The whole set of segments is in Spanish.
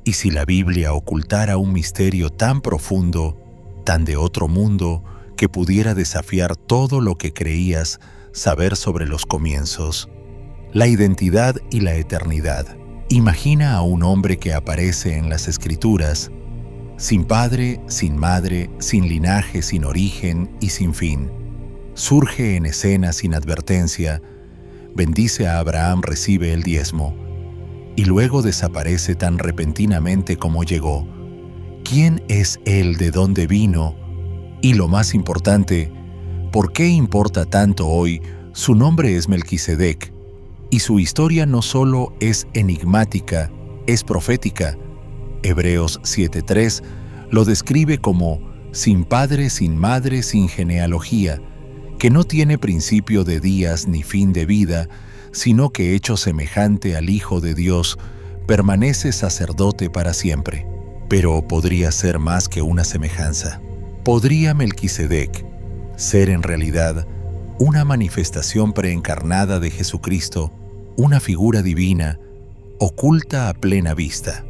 Y si la Biblia ocultara un misterio tan profundo, tan de otro mundo, que pudiera desafiar todo lo que creías saber sobre los comienzos, la identidad y la eternidad. Imagina a un hombre que aparece en las Escrituras, sin padre, sin madre, sin linaje, sin origen y sin fin. Surge en escena sin advertencia, bendice a Abraham, recibe el diezmo, y luego desaparece tan repentinamente como llegó. ¿Quién es él? ¿De dónde vino? Y lo más importante, ¿por qué importa tanto hoy? Su nombre es Melquisedec, y su historia no solo es enigmática, es profética. Hebreos 7:3 lo describe como sin padre, sin madre, sin genealogía, que no tiene principio de días ni fin de vida, sino que hecho semejante al Hijo de Dios, permanece sacerdote para siempre. Pero podría ser más que una semejanza. ¿Podría Melquisedec ser en realidad una manifestación preencarnada de Jesucristo, una figura divina, oculta a plena vista?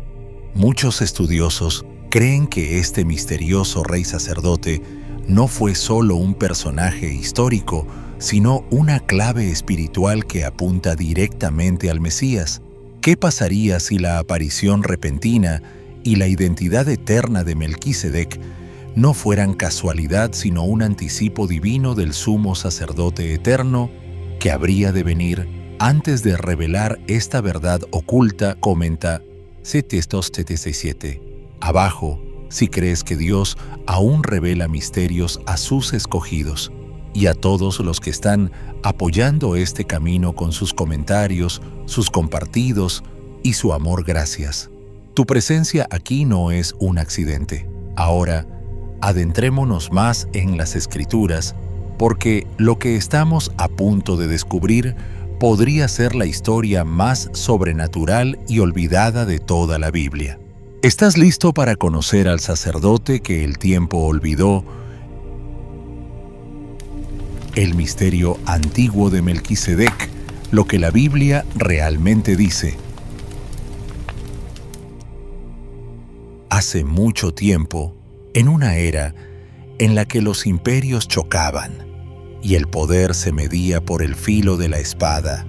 Muchos estudiosos creen que este misterioso rey sacerdote no fue solo un personaje histórico, sino una clave espiritual que apunta directamente al Mesías. ¿Qué pasaría si la aparición repentina y la identidad eterna de Melquisedec no fueran casualidad, sino un anticipo divino del sumo sacerdote eterno que habría de venir antes de revelar esta verdad oculta? Comenta Textos 767. Abajo, si crees que Dios aún revela misterios a sus escogidos y a todos los que están apoyando este camino con sus comentarios, sus compartidos y su amor, gracias. Tu presencia aquí no es un accidente. Ahora, adentrémonos más en las Escrituras, porque lo que estamos a punto de descubrir podría ser la historia más sobrenatural y olvidada de toda la Biblia. ¿Estás listo para conocer al sacerdote que el tiempo olvidó? El misterio antiguo de Melquisedec, lo que la Biblia realmente dice. Hace mucho tiempo, en una era en la que los imperios chocaban y el poder se medía por el filo de la espada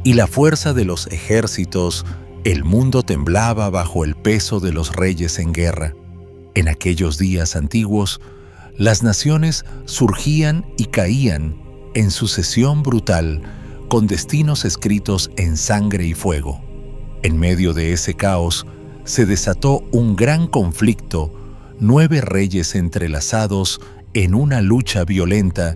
y la fuerza de los ejércitos, el mundo temblaba bajo el peso de los reyes en guerra. En aquellos días antiguos, las naciones surgían y caían en sucesión brutal, con destinos escritos en sangre y fuego. En medio de ese caos, se desató un gran conflicto, 9 reyes entrelazados en una lucha violenta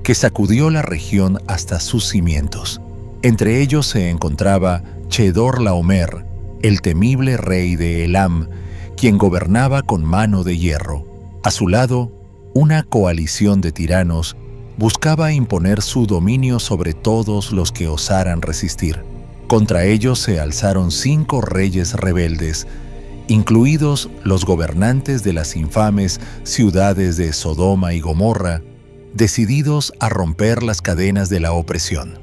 que sacudió la región hasta sus cimientos. Entre ellos se encontraba Chedorlaomer, el temible rey de Elam, quien gobernaba con mano de hierro. A su lado, una coalición de tiranos buscaba imponer su dominio sobre todos los que osaran resistir. Contra ellos se alzaron 5 reyes rebeldes, incluidos los gobernantes de las infames ciudades de Sodoma y Gomorra, decididos a romper las cadenas de la opresión.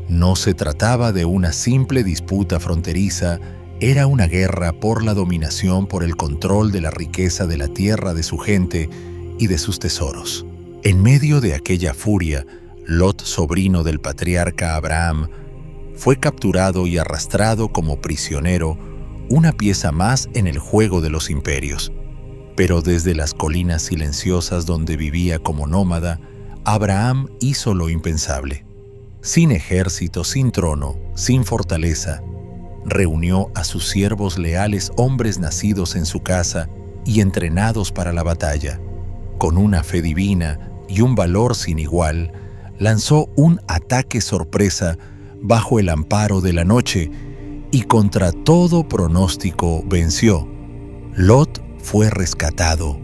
No se trataba de una simple disputa fronteriza, era una guerra por la dominación, por el control de la riqueza de la tierra de su gente y de sus tesoros. En medio de aquella furia, Lot, sobrino del patriarca Abraham, fue capturado y arrastrado como prisionero, una pieza más en el juego de los imperios. Pero desde las colinas silenciosas donde vivía como nómada, Abraham hizo lo impensable. Sin ejército, sin trono, sin fortaleza, reunió a sus siervos leales, hombres nacidos en su casa y entrenados para la batalla. Con una fe divina y un valor sin igual, lanzó un ataque sorpresa bajo el amparo de la noche y contra todo pronóstico venció. Lot fue rescatado,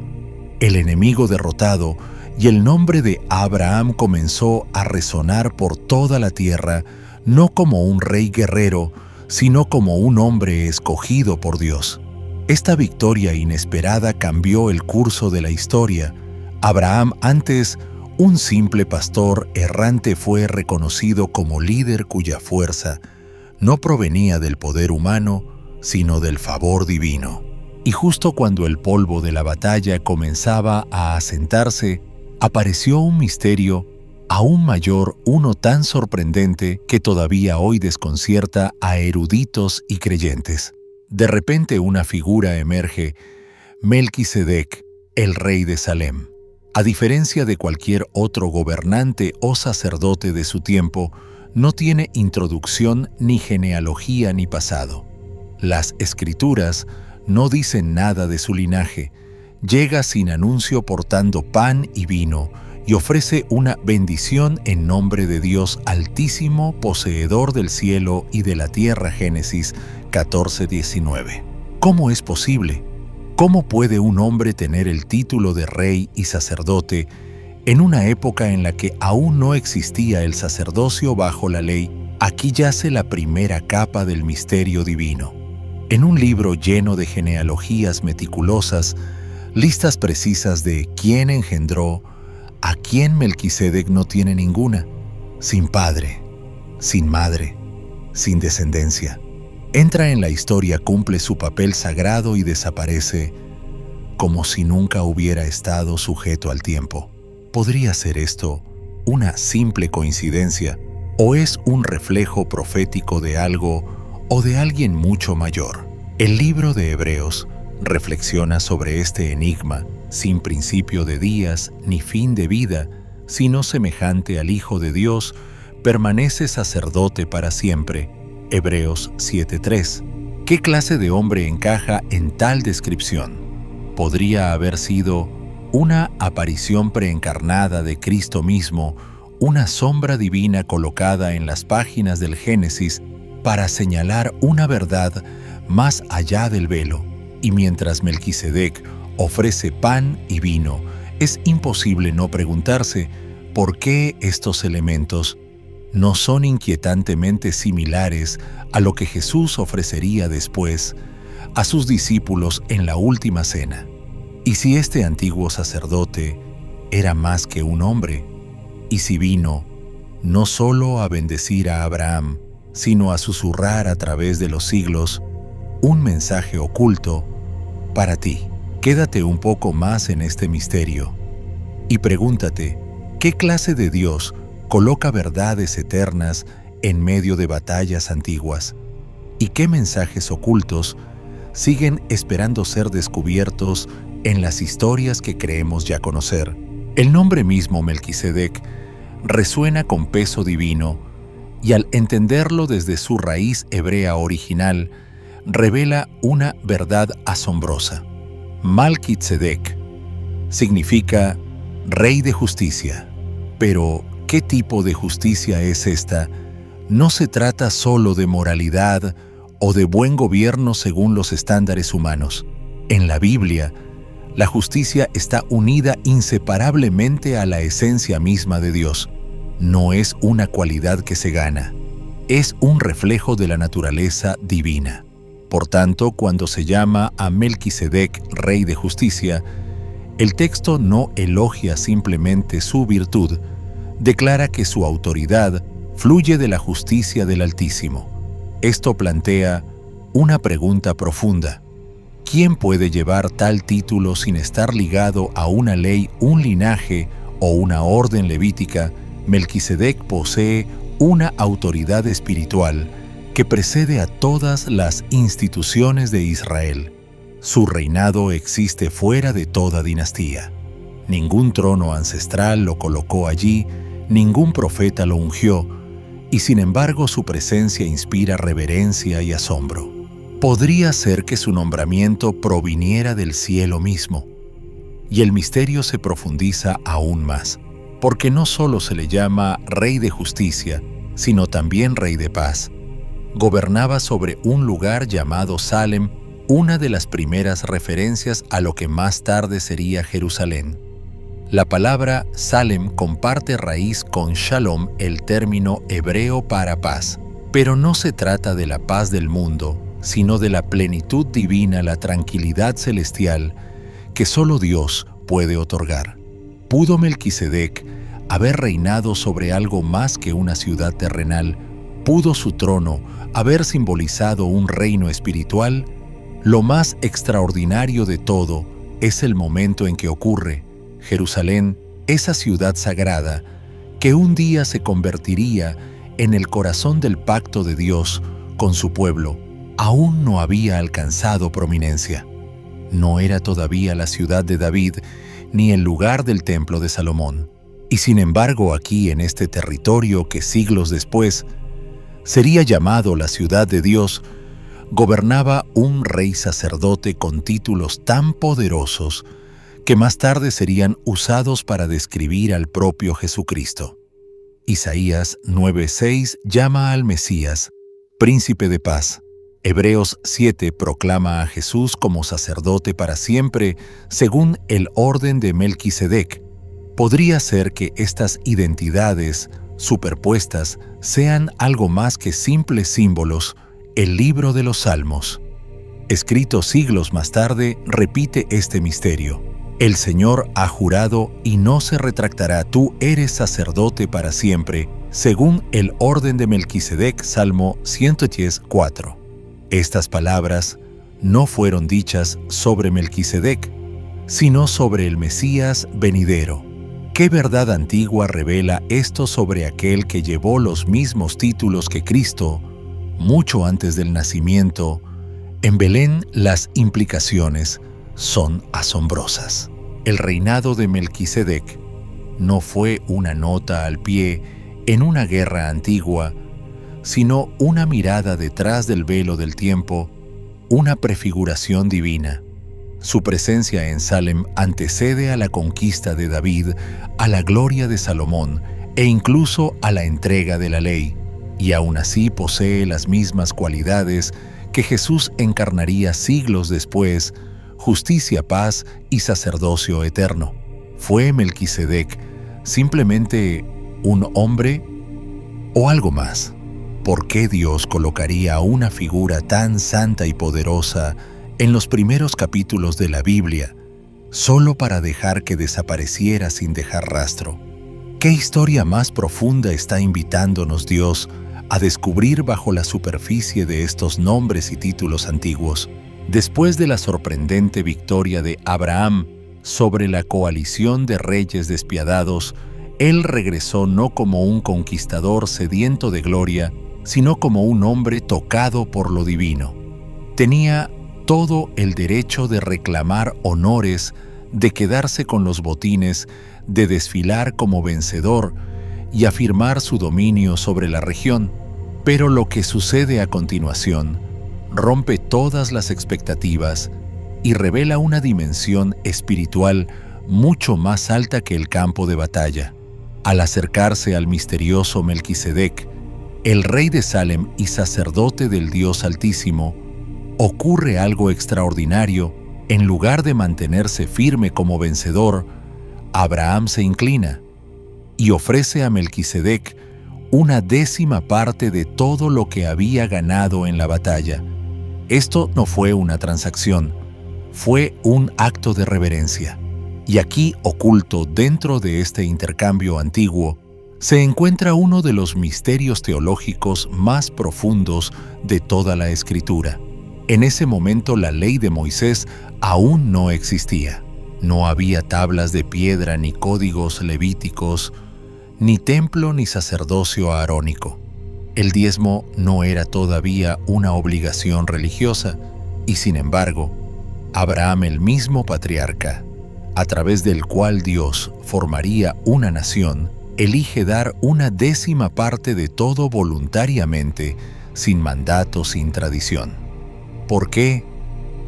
el enemigo derrotado, y el nombre de Abraham comenzó a resonar por toda la tierra, no como un rey guerrero, sino como un hombre escogido por Dios. Esta victoria inesperada cambió el curso de la historia. Abraham, antes un simple pastor errante, fue reconocido como líder cuya fuerza no provenía del poder humano, sino del favor divino. Y justo cuando el polvo de la batalla comenzaba a asentarse, apareció un misterio aún mayor, uno tan sorprendente que todavía hoy desconcierta a eruditos y creyentes. De repente una figura emerge, Melquisedec, el rey de Salem. A diferencia de cualquier otro gobernante o sacerdote de su tiempo, no tiene introducción ni genealogía ni pasado. Las escrituras no dicen nada de su linaje. Llega sin anuncio portando pan y vino y ofrece una bendición en nombre de Dios Altísimo, poseedor del cielo y de la tierra. Génesis 14:19. ¿Cómo es posible? ¿Cómo puede un hombre tener el título de rey y sacerdote en una época en la que aún no existía el sacerdocio bajo la ley? Aquí yace la primera capa del misterio divino. En un libro lleno de genealogías meticulosas, listas precisas de quién engendró, a quién Melquisedec no tiene ninguna, sin padre, sin madre, sin descendencia. Entra en la historia, cumple su papel sagrado y desaparece como si nunca hubiera estado sujeto al tiempo. ¿Podría ser esto una simple coincidencia o es un reflejo profético de algo o de alguien mucho mayor? El libro de Hebreos reflexiona sobre este enigma, sin principio de días ni fin de vida, sino semejante al Hijo de Dios, permanece sacerdote para siempre. Hebreos 7:3. ¿Qué clase de hombre encaja en tal descripción? ¿Podría haber sido una aparición preencarnada de Cristo mismo, una sombra divina colocada en las páginas del Génesis para señalar una verdad más allá del velo? Y mientras Melquisedec ofrece pan y vino, es imposible no preguntarse por qué estos elementos no son inquietantemente similares a lo que Jesús ofrecería después a sus discípulos en la última cena. Y si este antiguo sacerdote era más que un hombre, y si vino no solo a bendecir a Abraham, sino a susurrar a través de los siglos un mensaje oculto para ti. Quédate un poco más en este misterio y pregúntate, ¿qué clase de Dios coloca verdades eternas en medio de batallas antiguas? ¿Y qué mensajes ocultos siguen esperando ser descubiertos en las historias que creemos ya conocer? El nombre mismo Melquisedec resuena con peso divino y al entenderlo desde su raíz hebrea original, revela una verdad asombrosa. Malquitzedek significa rey de justicia. Pero, ¿qué tipo de justicia es esta? No se trata solo de moralidad o de buen gobierno según los estándares humanos. En la Biblia, la justicia está unida inseparablemente a la esencia misma de Dios. No es una cualidad que se gana, es un reflejo de la naturaleza divina. Por tanto, cuando se llama a Melquisedec rey de justicia, el texto no elogia simplemente su virtud, declara que su autoridad fluye de la justicia del Altísimo. Esto plantea una pregunta profunda. ¿Quién puede llevar tal título sin estar ligado a una ley, un linaje o una orden levítica? Melquisedec posee una autoridad espiritual que precede a todas las instituciones de Israel. Su reinado existe fuera de toda dinastía. Ningún trono ancestral lo colocó allí, ningún profeta lo ungió, y sin embargo su presencia inspira reverencia y asombro. Podría ser que su nombramiento proviniera del cielo mismo, y el misterio se profundiza aún más, porque no solo se le llama Rey de Justicia, sino también Rey de Paz. Gobernaba sobre un lugar llamado Salem, una de las primeras referencias a lo que más tarde sería Jerusalén. La palabra Salem comparte raíz con Shalom, el término hebreo para paz. Pero no se trata de la paz del mundo, sino de la plenitud divina, la tranquilidad celestial que solo Dios puede otorgar. ¿Pudo Melquisedec haber reinado sobre algo más que una ciudad terrenal? ¿Pudo su trono haber simbolizado un reino espiritual? Lo más extraordinario de todo es el momento en que ocurre. Jerusalén, esa ciudad sagrada, que un día se convertiría en el corazón del pacto de Dios con su pueblo, aún no había alcanzado prominencia. No era todavía la ciudad de David ni el lugar del templo de Salomón. Y sin embargo, aquí en este territorio que siglos después sería llamado la ciudad de Dios, gobernaba un rey sacerdote con títulos tan poderosos que más tarde serían usados para describir al propio Jesucristo. Isaías 9:6 llama al Mesías príncipe de paz. Hebreos 7 proclama a Jesús como sacerdote para siempre según el orden de Melquisedec. Podría ser que estas identidades superpuestas sean algo más que simples símbolos. El libro de los Salmos, escrito siglos más tarde, repite este misterio. El Señor ha jurado y no se retractará, tú eres sacerdote para siempre, según el orden de Melquisedec, Salmo 110:4. Estas palabras no fueron dichas sobre Melquisedec, sino sobre el Mesías venidero. ¿Qué verdad antigua revela esto sobre aquel que llevó los mismos títulos que Cristo, mucho antes del nacimiento? En Belén las implicaciones son asombrosas. El reinado de Melquisedec no fue una nota al pie en una guerra antigua, sino una mirada detrás del velo del tiempo, una prefiguración divina. Su presencia en Salem antecede a la conquista de David, a la gloria de Salomón e incluso a la entrega de la ley, y aún así posee las mismas cualidades que Jesús encarnaría siglos después: justicia, paz y sacerdocio eterno. ¿Fue Melquisedec simplemente un hombre o algo más? ¿Por qué Dios colocaría a una figura tan santa y poderosa en los primeros capítulos de la Biblia, solo para dejar que desapareciera sin dejar rastro? ¿Qué historia más profunda está invitándonos Dios a descubrir bajo la superficie de estos nombres y títulos antiguos? Después de la sorprendente victoria de Abraham sobre la coalición de reyes despiadados, él regresó no como un conquistador sediento de gloria, sino como un hombre tocado por lo divino. Tenía todo el derecho de reclamar honores, de quedarse con los botines, de desfilar como vencedor y afirmar su dominio sobre la región. Pero lo que sucede a continuación rompe todas las expectativas y revela una dimensión espiritual mucho más alta que el campo de batalla. Al acercarse al misterioso Melquisedec, el rey de Salem y sacerdote del Dios Altísimo, ocurre algo extraordinario. En lugar de mantenerse firme como vencedor, Abraham se inclina y ofrece a Melquisedec una 10ª parte de todo lo que había ganado en la batalla. Esto no fue una transacción, fue un acto de reverencia. Y aquí, oculto dentro de este intercambio antiguo, se encuentra uno de los misterios teológicos más profundos de toda la Escritura. En ese momento la ley de Moisés aún no existía. No había tablas de piedra ni códigos levíticos, ni templo ni sacerdocio arónico. El diezmo no era todavía una obligación religiosa, y sin embargo, Abraham, el mismo patriarca, a través del cual Dios formaría una nación, elige dar una 10ª parte de todo voluntariamente, sin mandato, sin tradición. ¿Por qué?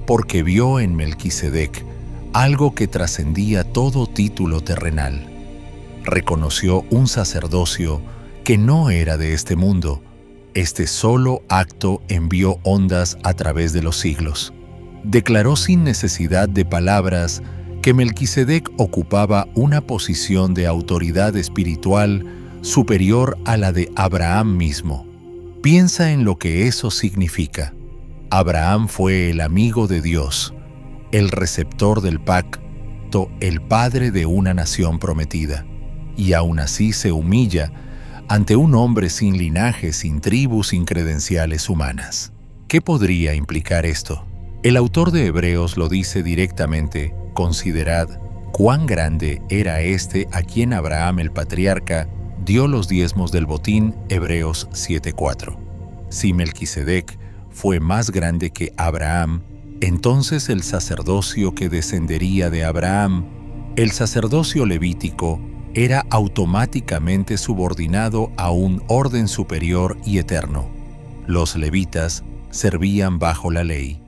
Porque vio en Melquisedec algo que trascendía todo título terrenal. Reconoció un sacerdocio que no era de este mundo. Este solo acto envió ondas a través de los siglos. Declaró sin necesidad de palabras que Melquisedec ocupaba una posición de autoridad espiritual superior a la de Abraham mismo. Piensa en lo que eso significa. Abraham fue el amigo de Dios, el receptor del pacto, el padre de una nación prometida, y aún así se humilla ante un hombre sin linaje, sin tribu, sin credenciales humanas. ¿Qué podría implicar esto? El autor de Hebreos lo dice directamente: considerad cuán grande era este a quien Abraham el patriarca dio los diezmos del botín. Hebreos 7:4. Si Melquisedec fue más grande que Abraham, entonces el sacerdocio que descendería de Abraham, el sacerdocio levítico, era automáticamente subordinado a un orden superior y eterno. Los levitas servían bajo la ley,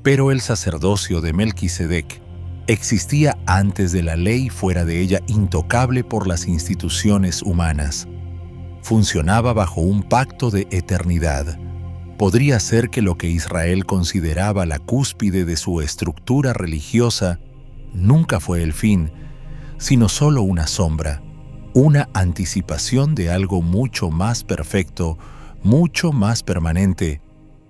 pero el sacerdocio de Melquisedec existía antes de la ley, fuera de ella, intocable por las instituciones humanas. Funcionaba bajo un pacto de eternidad. Podría ser que lo que Israel consideraba la cúspide de su estructura religiosa nunca fue el fin, sino solo una sombra, una anticipación de algo mucho más perfecto, mucho más permanente.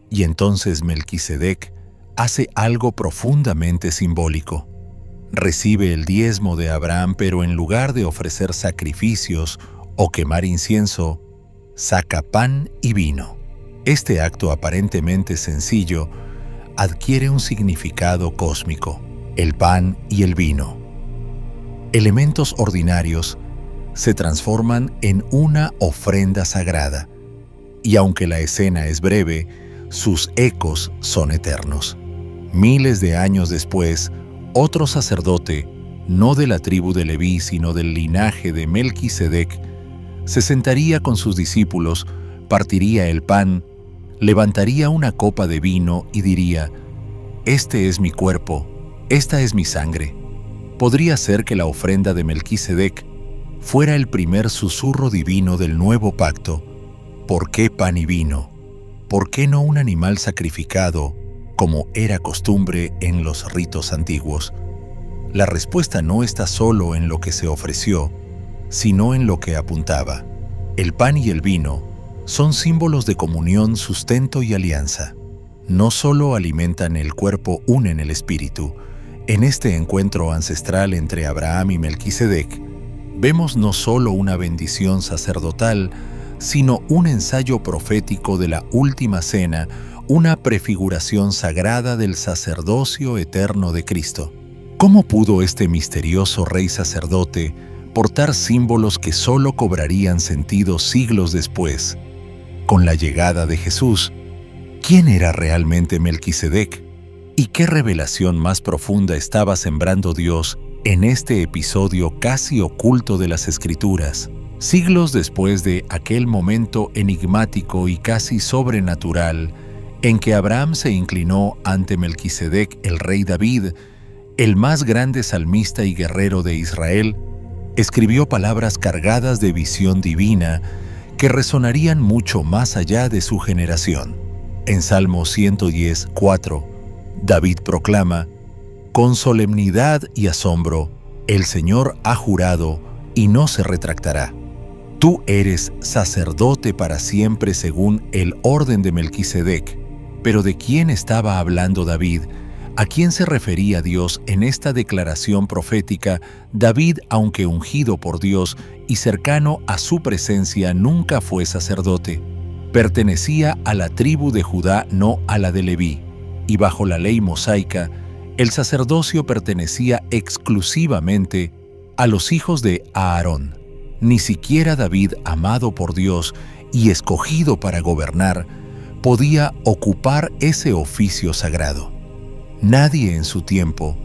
Y entonces Melquisedec hace algo profundamente simbólico. Recibe el diezmo de Abraham, pero en lugar de ofrecer sacrificios o quemar incienso, saca pan y vino. Este acto aparentemente sencillo adquiere un significado cósmico: el pan y el vino. Elementos ordinarios se transforman en una ofrenda sagrada, y aunque la escena es breve, sus ecos son eternos. Miles de años después, otro sacerdote, no de la tribu de Leví, sino del linaje de Melquisedec, se sentaría con sus discípulos, partiría el pan, levantaría una copa de vino y diría: «Este es mi cuerpo, esta es mi sangre». Podría ser que la ofrenda de Melquisedec fuera el primer susurro divino del nuevo pacto. ¿Por qué pan y vino? ¿Por qué no un animal sacrificado, como era costumbre en los ritos antiguos? La respuesta no está solo en lo que se ofreció, sino en lo que apuntaba. El pan y el vino son símbolos de comunión, sustento y alianza. No solo alimentan el cuerpo, unen el espíritu. En este encuentro ancestral entre Abraham y Melquisedec, vemos no solo una bendición sacerdotal, sino un ensayo profético de la última cena, una prefiguración sagrada del sacerdocio eterno de Cristo. ¿Cómo pudo este misterioso rey sacerdote portar símbolos que solo cobrarían sentido siglos después? Con la llegada de Jesús, ¿quién era realmente Melquisedec? ¿Y qué revelación más profunda estaba sembrando Dios en este episodio casi oculto de las Escrituras? Siglos después de aquel momento enigmático y casi sobrenatural en que Abraham se inclinó ante Melquisedec, el rey David, el más grande salmista y guerrero de Israel, escribió palabras cargadas de visión divina que resonarían mucho más allá de su generación. En Salmo 110:4, David proclama: «Con solemnidad y asombro, el Señor ha jurado y no se retractará. Tú eres sacerdote para siempre según el orden de Melquisedec». Pero ¿de quién estaba hablando David? ¿A quién se refería Dios en esta declaración profética? David, aunque ungido por Dios y cercano a su presencia, nunca fue sacerdote. Pertenecía a la tribu de Judá, no a la de Leví, y bajo la ley mosaica, el sacerdocio pertenecía exclusivamente a los hijos de Aarón. Ni siquiera David, amado por Dios y escogido para gobernar, podía ocupar ese oficio sagrado. Nadie en su tiempo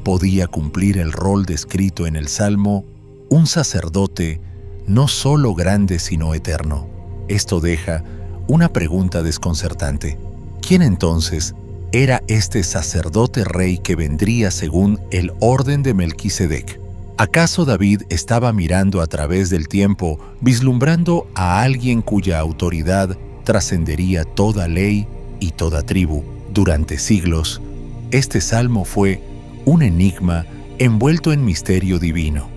podía cumplir el rol descrito en el Salmo, un sacerdote no solo grande sino eterno. Esto deja una pregunta desconcertante. ¿Quién entonces era este sacerdote rey que vendría según el orden de Melquisedec? ¿Acaso David estaba mirando a través del tiempo, vislumbrando a alguien cuya autoridad trascendería toda ley y toda tribu? Durante siglos, este salmo fue un enigma envuelto en misterio divino.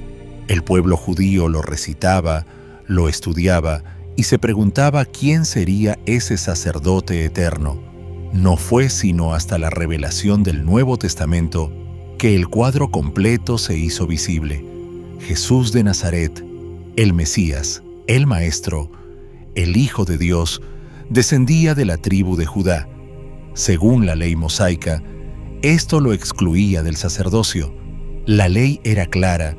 El pueblo judío lo recitaba, lo estudiaba y se preguntaba quién sería ese sacerdote eterno. No fue sino hasta la revelación del Nuevo Testamento que el cuadro completo se hizo visible. Jesús de Nazaret, el Mesías, el Maestro, el Hijo de Dios, descendía de la tribu de Judá. Según la ley mosaica, esto lo excluía del sacerdocio. La ley era clara: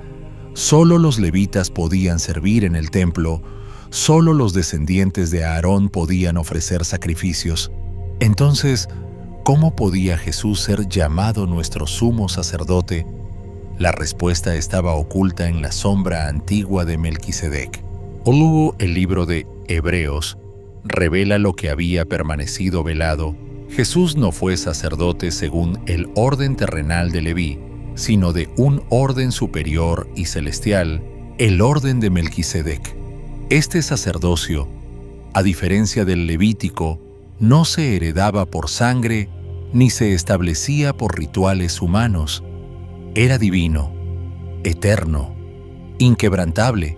solo los levitas podían servir en el templo, solo los descendientes de Aarón podían ofrecer sacrificios. Entonces, ¿cómo podía Jesús ser llamado nuestro sumo sacerdote? La respuesta estaba oculta en la sombra antigua de Melquisedec. Luego, el libro de Hebreos revela lo que había permanecido velado. Jesús no fue sacerdote según el orden terrenal de Leví, sino de un orden superior y celestial, el orden de Melquisedec. Este sacerdocio, a diferencia del levítico, no se heredaba por sangre ni se establecía por rituales humanos. Era divino, eterno, inquebrantable,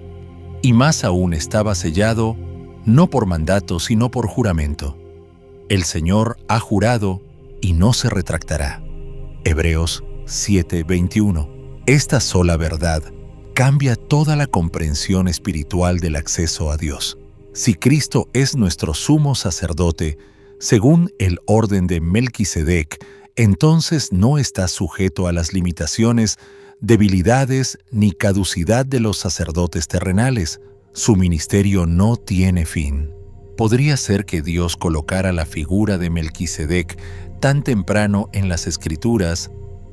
y más aún estaba sellado no por mandato sino por juramento. El Señor ha jurado y no se retractará. Hebreos 7:21. Esta sola verdad cambia toda la comprensión espiritual del acceso a Dios. Si Cristo es nuestro sumo sacerdote, según el orden de Melquisedec, entonces no está sujeto a las limitaciones, debilidades ni caducidad de los sacerdotes terrenales. Su ministerio no tiene fin. Podría ser que Dios colocara la figura de Melquisedec tan temprano en las Escrituras,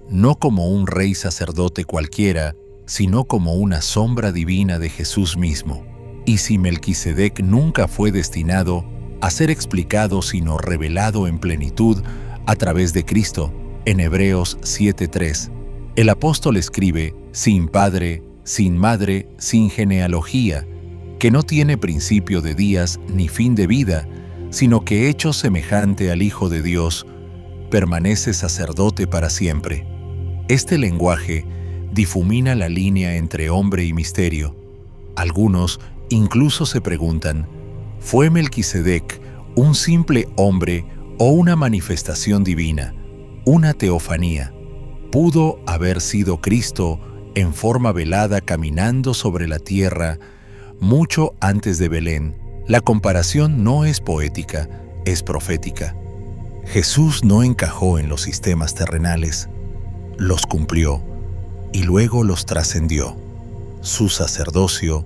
no como un rey sacerdote cualquiera, sino como una sombra divina de Jesús mismo. Y si Melquisedec nunca fue destinado a ser explicado sino revelado en plenitud a través de Cristo, en Hebreos 7:3, el apóstol escribe: sin padre, sin madre, sin genealogía, que no tiene principio de días ni fin de vida, sino que hecho semejante al Hijo de Dios, permanece sacerdote para siempre. Este lenguaje difumina la línea entre hombre y misterio. Algunos incluso se preguntan: ¿fue Melquisedec un simple hombre o una manifestación divina, una teofanía? ¿Pudo haber sido Cristo en forma velada caminando sobre la tierra mucho antes de Belén? La comparación no es poética, es profética. Jesús no encajó en los sistemas terrenales, los cumplió y luego los trascendió. Su sacerdocio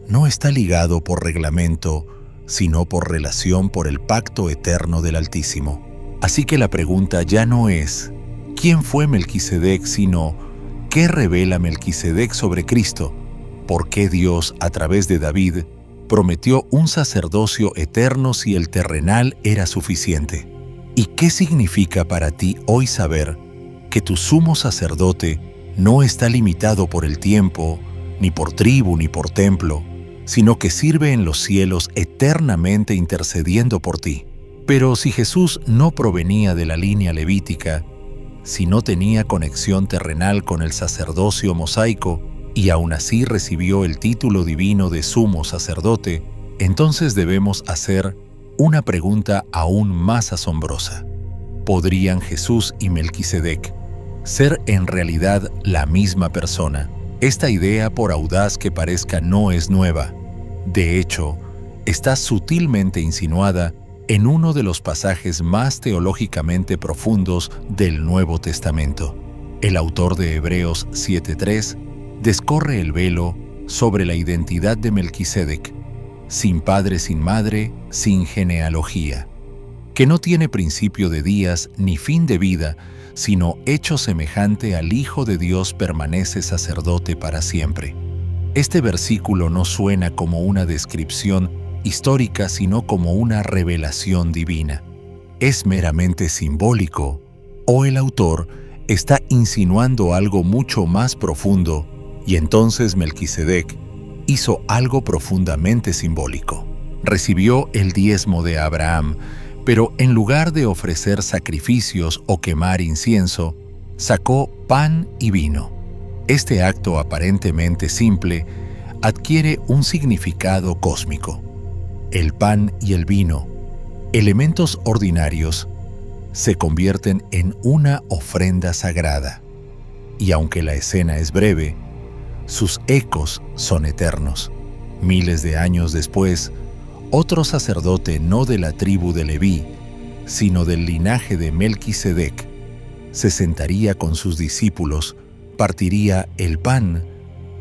no está ligado por reglamento, sino por relación por el pacto eterno del Altísimo. Así que la pregunta ya no es ¿quién fue Melquisedec?, sino ¿qué revela Melquisedec sobre Cristo? ¿Por qué Dios, a través de David, prometió un sacerdocio eterno si el terrenal era suficiente? ¿Y qué significa para ti hoy saber que tu sumo sacerdote no está limitado por el tiempo, ni por tribu, ni por templo, sino que sirve en los cielos eternamente intercediendo por ti? Pero si Jesús no provenía de la línea levítica, si no tenía conexión terrenal con el sacerdocio mosaico, y aún así recibió el título divino de sumo sacerdote, entonces debemos hacer una pregunta aún más asombrosa. ¿Podrían Jesús y Melquisedec ser en realidad la misma persona? Esta idea, por audaz que parezca, no es nueva. De hecho, está sutilmente insinuada en uno de los pasajes más teológicamente profundos del Nuevo Testamento. El autor de Hebreos 7:3 descorre el velo sobre la identidad de Melquisedec, sin padre, sin madre, sin genealogía, que no tiene principio de días ni fin de vida, sino hecho semejante al Hijo de Dios, permanece sacerdote para siempre. Este versículo no suena como una descripción histórica, sino como una revelación divina. Es meramente simbólico, o el autor está insinuando algo mucho más profundo, y entonces Melquisedec hizo algo profundamente simbólico. Recibió el diezmo de Abraham, pero en lugar de ofrecer sacrificios o quemar incienso, sacó pan y vino. Este acto aparentemente simple adquiere un significado cósmico. El pan y el vino, elementos ordinarios, se convierten en una ofrenda sagrada. Y aunque la escena es breve, sus ecos son eternos. Miles de años después, otro sacerdote no de la tribu de Leví, sino del linaje de Melquisedec, se sentaría con sus discípulos, partiría el pan,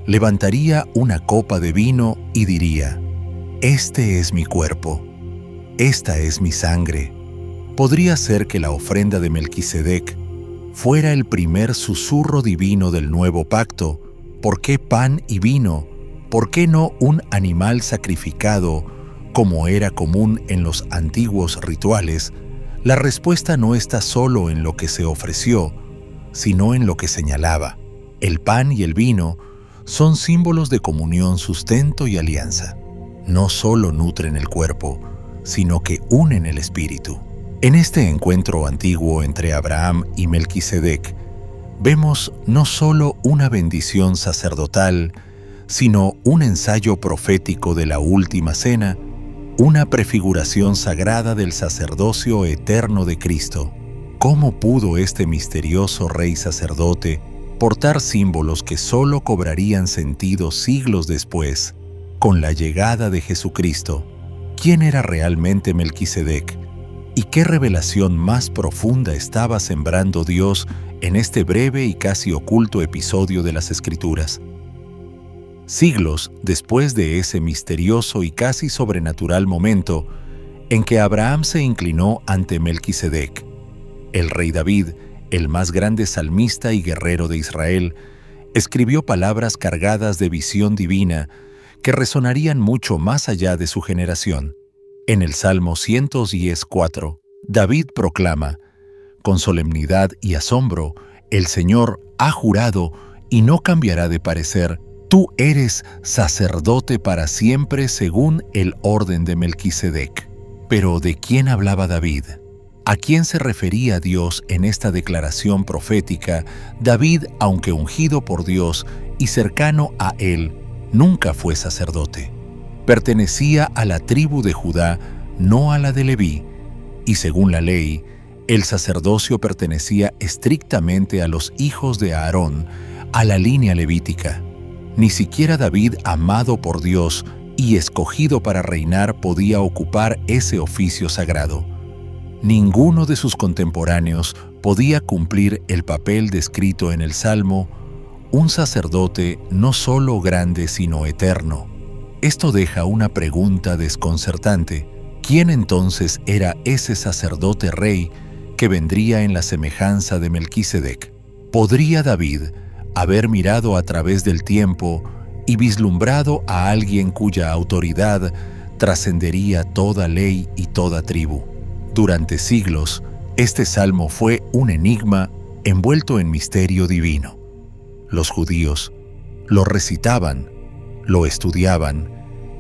levantaría una copa de vino y diría: «Este es mi cuerpo, esta es mi sangre». Podría ser que la ofrenda de Melquisedec fuera el primer susurro divino del nuevo pacto. ¿Por qué pan y vino? ¿Por qué no un animal sacrificado, como era común en los antiguos rituales? La respuesta no está solo en lo que se ofreció, sino en lo que señalaba. El pan y el vino son símbolos de comunión, sustento y alianza. No solo nutren el cuerpo, sino que unen el espíritu. En este encuentro antiguo entre Abraham y Melquisedec, vemos no solo una bendición sacerdotal, sino un ensayo profético de la última cena, una prefiguración sagrada del sacerdocio eterno de Cristo. ¿Cómo pudo este misterioso rey sacerdote portar símbolos que solo cobrarían sentido siglos después, con la llegada de Jesucristo? ¿Quién era realmente Melquisedec? ¿Y qué revelación más profunda estaba sembrando Dios en este breve y casi oculto episodio de las Escrituras? Siglos después de ese misterioso y casi sobrenatural momento en que Abraham se inclinó ante Melquisedec, el rey David, el más grande salmista y guerrero de Israel, escribió palabras cargadas de visión divina que resonarían mucho más allá de su generación. En el Salmo 110:4, David proclama: «Con solemnidad y asombro, el Señor ha jurado y no cambiará de parecer. Tú eres sacerdote para siempre según el orden de Melquisedec». Pero ¿de quién hablaba David? ¿A quién se refería Dios en esta declaración profética? David, aunque ungido por Dios y cercano a él, nunca fue sacerdote. Pertenecía a la tribu de Judá, no a la de Leví, y según la ley, el sacerdocio pertenecía estrictamente a los hijos de Aarón, a la línea levítica. Ni siquiera David, amado por Dios y escogido para reinar, podía ocupar ese oficio sagrado. Ninguno de sus contemporáneos podía cumplir el papel descrito en el Salmo, un sacerdote no solo grande sino eterno. Esto deja una pregunta desconcertante. ¿Quién entonces era ese sacerdote rey que vendría en la semejanza de Melquisedec? ¿Podría David haber mirado a través del tiempo y vislumbrado a alguien cuya autoridad trascendería toda ley y toda tribu? Durante siglos, este salmo fue un enigma envuelto en misterio divino. Los judíos lo recitaban, lo estudiaban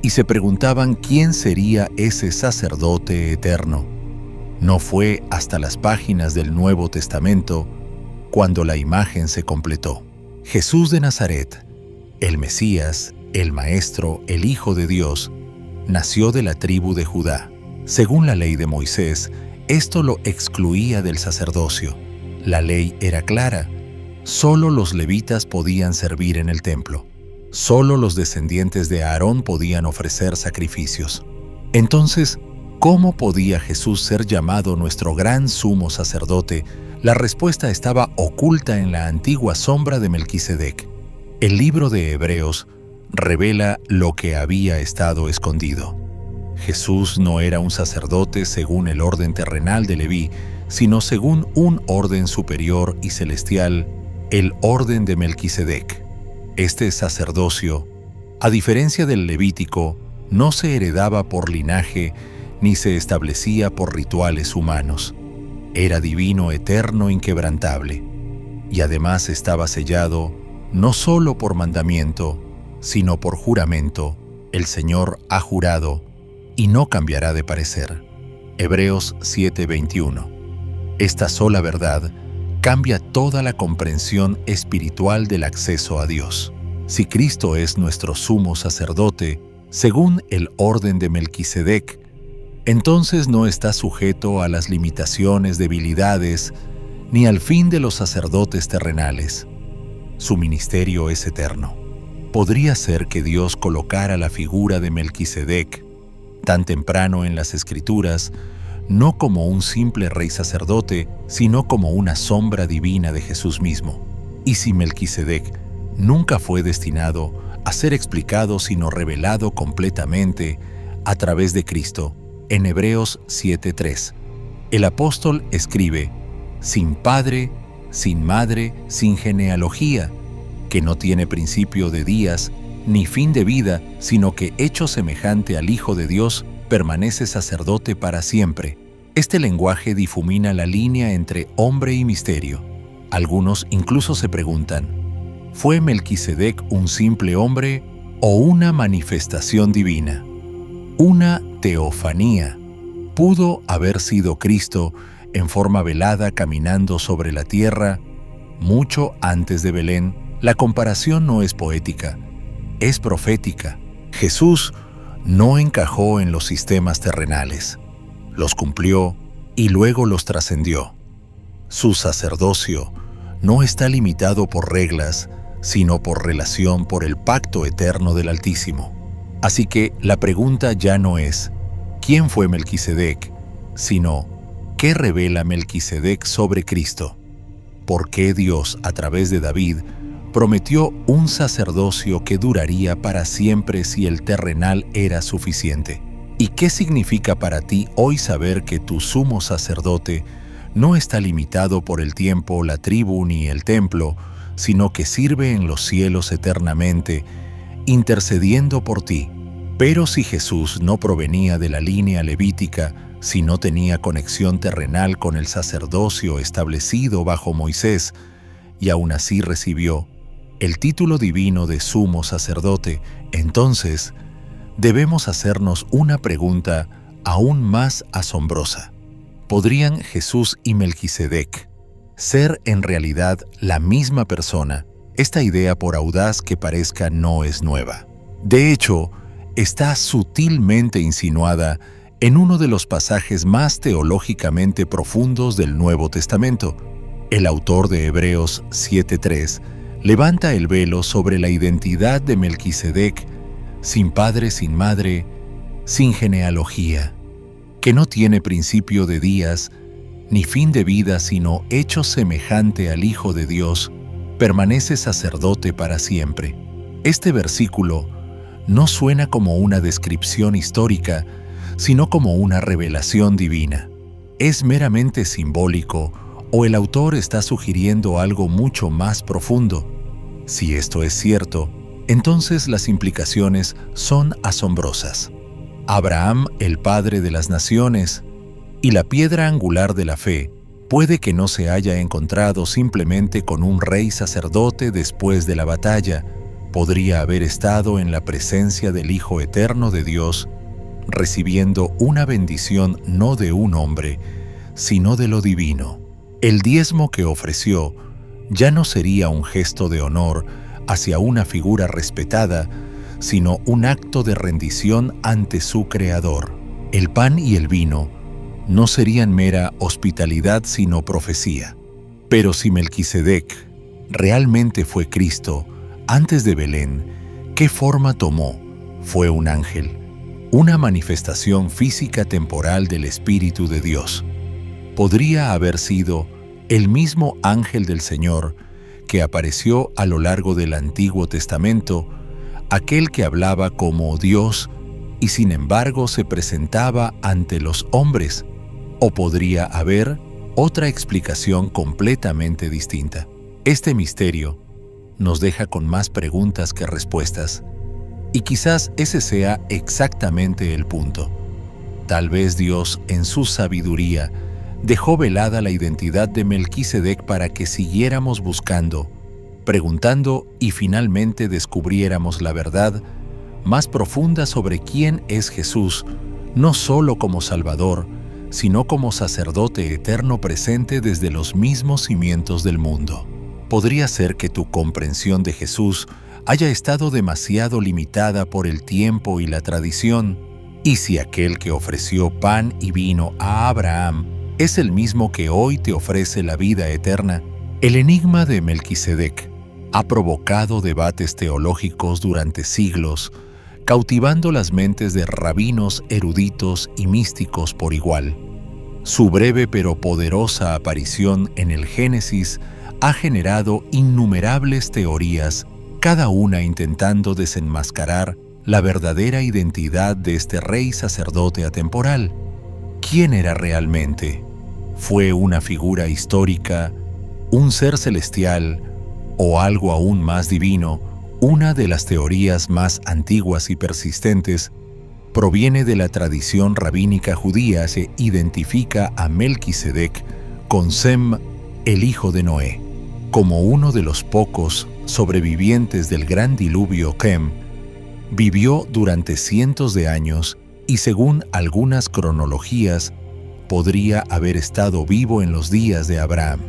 y se preguntaban quién sería ese sacerdote eterno. No fue hasta las páginas del Nuevo Testamento cuando la imagen se completó. Jesús de Nazaret, el Mesías, el Maestro, el Hijo de Dios, nació de la tribu de Judá. Según la ley de Moisés, esto lo excluía del sacerdocio. La ley era clara. Solo los levitas podían servir en el templo. Solo los descendientes de Aarón podían ofrecer sacrificios. Entonces, ¿cómo podía Jesús ser llamado nuestro gran sumo sacerdote? La respuesta estaba oculta en la antigua sombra de Melquisedec. El libro de Hebreos revela lo que había estado escondido. Jesús no era un sacerdote según el orden terrenal de Leví, sino según un orden superior y celestial, el orden de Melquisedec. Este sacerdocio, a diferencia del levítico, no se heredaba por linaje ni se establecía por rituales humanos. Era divino, eterno, inquebrantable, y además estaba sellado no solo por mandamiento, sino por juramento. El Señor ha jurado y no cambiará de parecer. Hebreos 7:21. Esta sola verdad cambia toda la comprensión espiritual del acceso a Dios. Si Cristo es nuestro sumo sacerdote, según el orden de Melquisedec, entonces no está sujeto a las limitaciones, debilidades, ni al fin de los sacerdotes terrenales. Su ministerio es eterno. Podría ser que Dios colocara la figura de Melquisedec tan temprano en las Escrituras, no como un simple rey sacerdote, sino como una sombra divina de Jesús mismo. Y si Melquisedec nunca fue destinado a ser explicado sino revelado completamente a través de Cristo, en Hebreos 7:3, el apóstol escribe: sin padre, sin madre, sin genealogía, que no tiene principio de días ni fin de vida, sino que hecho semejante al Hijo de Dios, permanece sacerdote para siempre. Este lenguaje difumina la línea entre hombre y misterio. Algunos incluso se preguntan: ¿fue Melquisedec un simple hombre o una manifestación divina? Una teofanía. ¿Pudo haber sido Cristo en forma velada caminando sobre la tierra mucho antes de Belén? La comparación no es poética, es profética. Jesús no encajó en los sistemas terrenales, los cumplió y luego los trascendió. Su sacerdocio no está limitado por reglas, sino por relación, por el pacto eterno del Altísimo. Así que la pregunta ya no es ¿quién fue Melquisedec?, sino ¿qué revela Melquisedec sobre Cristo? ¿Por qué Dios, a través de David, prometió un sacerdocio que duraría para siempre si el terrenal era suficiente? ¿Y qué significa para ti hoy saber que tu sumo sacerdote no está limitado por el tiempo, la tribu ni el templo, sino que sirve en los cielos eternamente, intercediendo por ti? Pero si Jesús no provenía de la línea levítica, si no tenía conexión terrenal con el sacerdocio establecido bajo Moisés, y aún así recibió el título divino de sumo sacerdote, entonces debemos hacernos una pregunta aún más asombrosa. ¿Podrían Jesús y Melquisedec ser en realidad la misma persona? Esta idea, por audaz que parezca, no es nueva. De hecho, está sutilmente insinuada en uno de los pasajes más teológicamente profundos del Nuevo Testamento. El autor de Hebreos 7:3 levanta el velo sobre la identidad de Melquisedec, sin padre, sin madre, sin genealogía, que no tiene principio de días ni fin de vida, sino hecho semejante al Hijo de Dios, permanece sacerdote para siempre. Este versículo no suena como una descripción histórica, sino como una revelación divina. ¿Es meramente simbólico o el autor está sugiriendo algo mucho más profundo? Si esto es cierto, entonces las implicaciones son asombrosas. Abraham, el padre de las naciones, y la piedra angular de la fe, puede que no se haya encontrado simplemente con un rey sacerdote después de la batalla. Podría haber estado en la presencia del Hijo Eterno de Dios, recibiendo una bendición no de un hombre, sino de lo divino. El diezmo que ofreció ya no sería un gesto de honor hacia una figura respetada, sino un acto de rendición ante su Creador. El pan y el vino no serían mera hospitalidad, sino profecía. Pero si Melquisedec realmente fue Cristo antes de Belén, ¿qué forma tomó? Fue un ángel, una manifestación física temporal del Espíritu de Dios. Podría haber sido el mismo ángel del Señor que apareció a lo largo del Antiguo Testamento, aquel que hablaba como Dios y sin embargo se presentaba ante los hombres. O podría haber otra explicación completamente distinta. Este misterio nos deja con más preguntas que respuestas, y quizás ese sea exactamente el punto. Tal vez Dios, en su sabiduría, dejó velada la identidad de Melquisedec para que siguiéramos buscando, preguntando y finalmente descubriéramos la verdad más profunda sobre quién es Jesús, no solo como Salvador, sino como sacerdote eterno presente desde los mismos cimientos del mundo. Podría ser que tu comprensión de Jesús haya estado demasiado limitada por el tiempo y la tradición, y si aquel que ofreció pan y vino a Abraham es el mismo que hoy te ofrece la vida eterna, el enigma de Melquisedec ha provocado debates teológicos durante siglos, cautivando las mentes de rabinos, eruditos y místicos por igual. Su breve pero poderosa aparición en el Génesis ha generado innumerables teorías, cada una intentando desenmascarar la verdadera identidad de este rey sacerdote atemporal. ¿Quién era realmente? ¿Fue una figura histórica, un ser celestial o algo aún más divino? Una de las teorías más antiguas y persistentes proviene de la tradición rabínica judía. Se identifica a Melquisedec con Sem, el hijo de Noé, como uno de los pocos sobrevivientes del gran diluvio. Sem vivió durante cientos de años y, según algunas cronologías, podría haber estado vivo en los días de Abraham.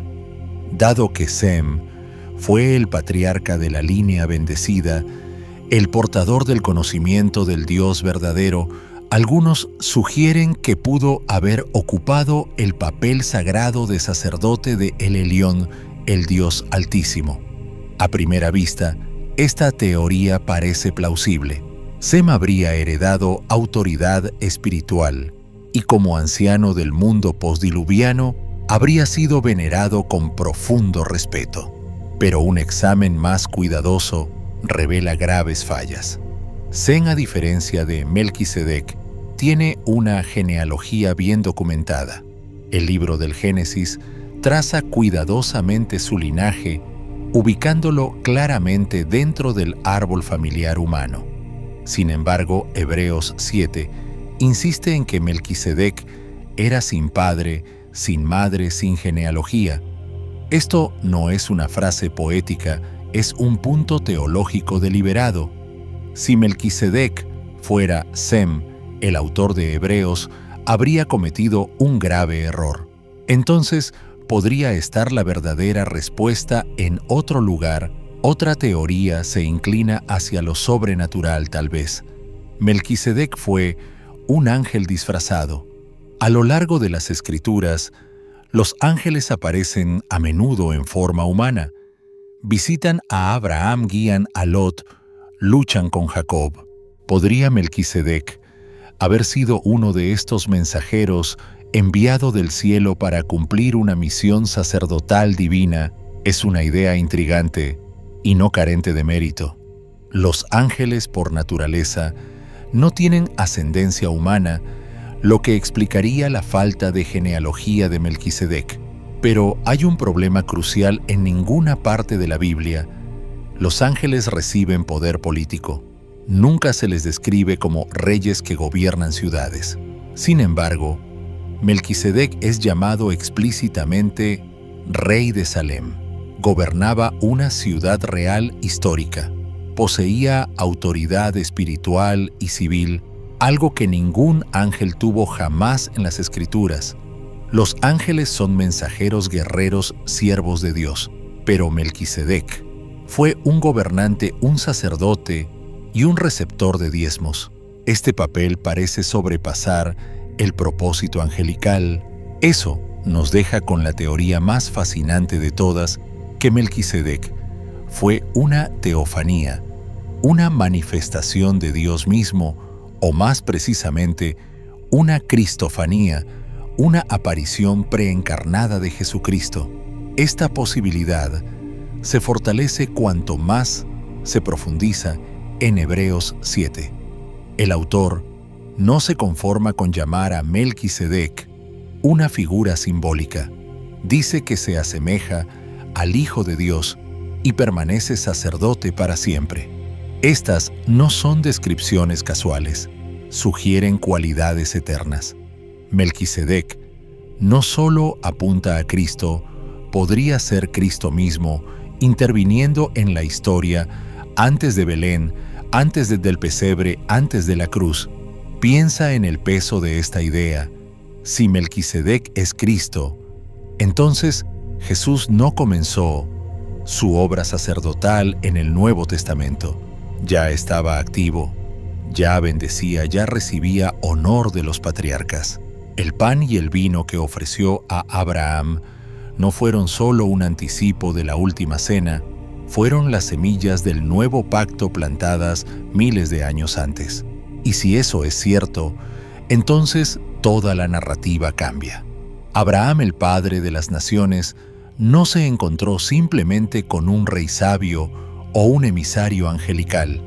Dado que Sem fue el patriarca de la línea bendecida, el portador del conocimiento del Dios verdadero, algunos sugieren que pudo haber ocupado el papel sagrado de sacerdote de El Elión, el Dios Altísimo. A primera vista, esta teoría parece plausible. Sem habría heredado autoridad espiritual y, como anciano del mundo postdiluviano, habría sido venerado con profundo respeto. Pero un examen más cuidadoso revela graves fallas. Sem, a diferencia de Melquisedec, tiene una genealogía bien documentada. El libro del Génesis traza cuidadosamente su linaje, ubicándolo claramente dentro del árbol familiar humano. Sin embargo, Hebreos 7 insiste en que Melquisedec era sin padre, sin madre, sin genealogía. Esto no es una frase poética, es un punto teológico deliberado. Si Melquisedec fuera Sem, el autor de Hebreos, habría cometido un grave error. Entonces, podría estar la verdadera respuesta en otro lugar. Otra teoría se inclina hacia lo sobrenatural, tal vez. Melquisedec fue un ángel disfrazado. A lo largo de las Escrituras, los ángeles aparecen a menudo en forma humana. Visitan a Abraham, guían a Lot, luchan con Jacob. ¿Podría Melquisedec haber sido uno de estos mensajeros enviado del cielo para cumplir una misión sacerdotal divina? Es una idea intrigante y no carente de mérito. Los ángeles, por naturaleza, no tienen ascendencia humana, lo que explicaría la falta de genealogía de Melquisedec. Pero hay un problema crucial. En ninguna parte de la Biblia los ángeles reciben poder político. Nunca se les describe como reyes que gobiernan ciudades. Sin embargo, Melquisedec es llamado explícitamente Rey de Salem. Gobernaba una ciudad real histórica. Poseía autoridad espiritual y civil, algo que ningún ángel tuvo jamás en las Escrituras. Los ángeles son mensajeros guerreros, siervos de Dios, pero Melquisedec fue un gobernante, un sacerdote y un receptor de diezmos. Este papel parece sobrepasar el propósito angelical. Eso nos deja con la teoría más fascinante de todas, que Melquisedec fue una teofanía, una manifestación de Dios mismo, o más precisamente, una cristofanía, una aparición preencarnada de Jesucristo. Esta posibilidad se fortalece cuanto más se profundiza en Hebreos 7. El autor no se conforma con llamar a Melquisedec una figura simbólica. Dice que se asemeja al Hijo de Dios y permanece sacerdote para siempre. Estas no son descripciones casuales, sugieren cualidades eternas. Melquisedec no solo apunta a Cristo, podría ser Cristo mismo interviniendo en la historia antes de Belén, antes del pesebre, antes de la cruz. Piensa en el peso de esta idea. Si Melquisedec es Cristo, entonces Jesús no comenzó su obra sacerdotal en el Nuevo Testamento. Ya estaba activo, ya bendecía, ya recibía honor de los patriarcas. El pan y el vino que ofreció a Abraham no fueron solo un anticipo de la última cena, fueron las semillas del nuevo pacto plantadas miles de años antes. Y si eso es cierto, entonces toda la narrativa cambia. Abraham, el padre de las naciones, no se encontró simplemente con un rey sabio o un emisario angelical.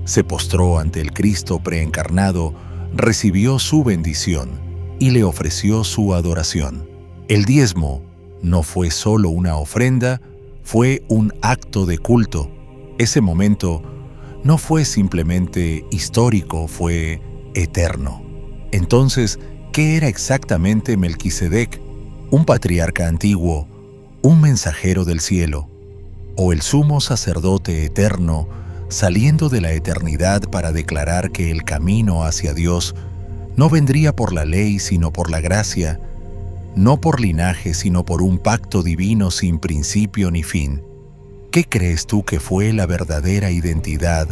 Se postró ante el Cristo preencarnado, recibió su bendición y le ofreció su adoración. El diezmo no fue solo una ofrenda, fue un acto de culto. Ese momento no fue simplemente histórico, fue eterno. Entonces, ¿qué era exactamente Melquisedec? ¿Un patriarca antiguo, un mensajero del cielo, o el sumo sacerdote eterno saliendo de la eternidad para declarar que el camino hacia Dios no vendría por la ley sino por la gracia, no por linaje sino por un pacto divino sin principio ni fin? ¿Qué crees tú que fue la verdadera identidad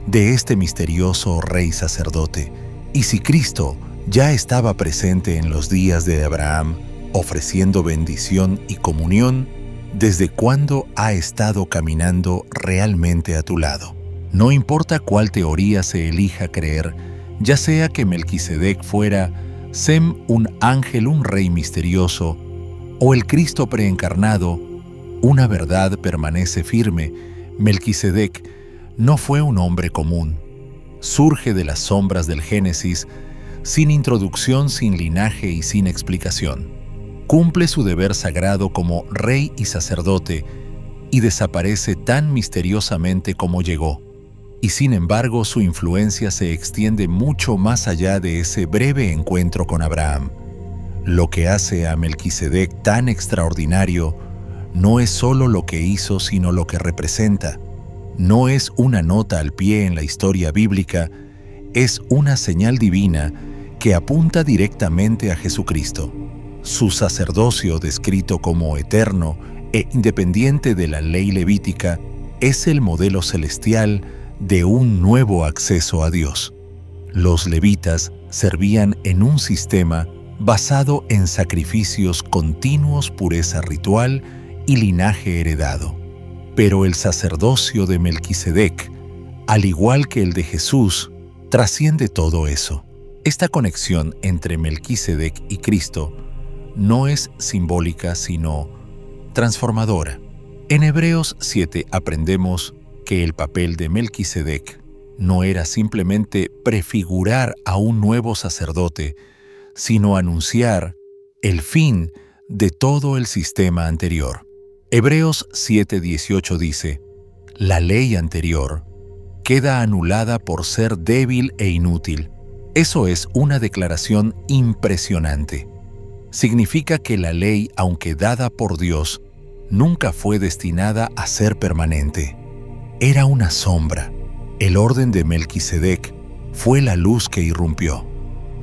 de este misterioso rey sacerdote? Y si Cristo ya estaba presente en los días de Abraham, ofreciendo bendición y comunión, ¿desde cuándo ha estado caminando realmente a tu lado? No importa cuál teoría se elija creer, ya sea que Melquisedec fuera Sem, un ángel, un rey misterioso, o el Cristo preencarnado, una verdad permanece firme: Melquisedec no fue un hombre común. Surge de las sombras del Génesis, sin introducción, sin linaje y sin explicación. Cumple su deber sagrado como rey y sacerdote y desaparece tan misteriosamente como llegó. Y sin embargo, su influencia se extiende mucho más allá de ese breve encuentro con Abraham. Lo que hace a Melquisedec tan extraordinario no es solo lo que hizo, sino lo que representa. No es una nota al pie en la historia bíblica, es una señal divina que apunta directamente a Jesucristo. Su sacerdocio, descrito como eterno e independiente de la ley levítica, es el modelo celestial de un nuevo acceso a Dios. Los levitas servían en un sistema basado en sacrificios continuos, pureza ritual y linaje heredado. Pero el sacerdocio de Melquisedec, al igual que el de Jesús, trasciende todo eso. Esta conexión entre Melquisedec y Cristo no es simbólica, sino transformadora. En Hebreos 7 aprendemos que el papel de Melquisedec no era simplemente prefigurar a un nuevo sacerdote, sino anunciar el fin de todo el sistema anterior. Hebreos 7:18 dice: la ley anterior queda anulada por ser débil e inútil. Eso es una declaración impresionante. Significa que la ley, aunque dada por Dios, nunca fue destinada a ser permanente. Era una sombra. El orden de Melquisedec fue la luz que irrumpió.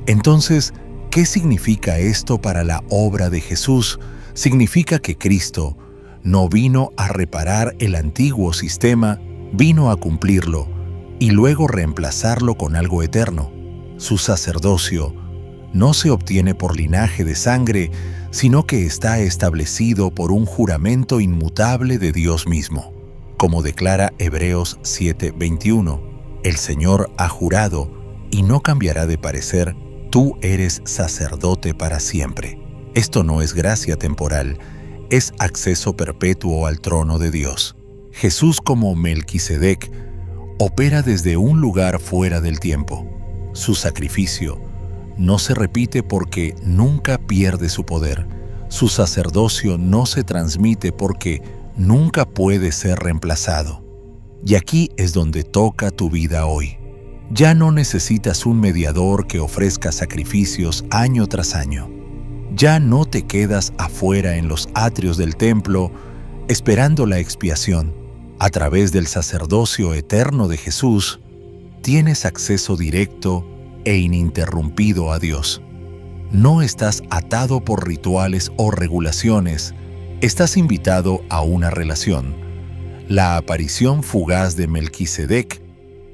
Entonces, ¿qué significa esto para la obra de Jesús? Significa que Cristo no vino a reparar el antiguo sistema, vino a cumplirlo y luego reemplazarlo con algo eterno. Su sacerdocio no se obtiene por linaje de sangre, sino que está establecido por un juramento inmutable de Dios mismo. Como declara Hebreos 7:21, el Señor ha jurado y no cambiará de parecer: tú eres sacerdote para siempre. Esto no es gracia temporal, es acceso perpetuo al trono de Dios. Jesús, como Melquisedec, opera desde un lugar fuera del tiempo. Su sacrificio no se repite porque nunca pierde su poder. Su sacerdocio no se transmite porque nunca puede ser reemplazado. Y aquí es donde toca tu vida hoy. Ya no necesitas un mediador que ofrezca sacrificios año tras año. Ya no te quedas afuera en los atrios del templo esperando la expiación. A través del sacerdocio eterno de Jesús, tienes acceso directo e ininterrumpido a Dios. No estás atado por rituales o regulaciones, estás invitado a una relación. La aparición fugaz de Melquisedec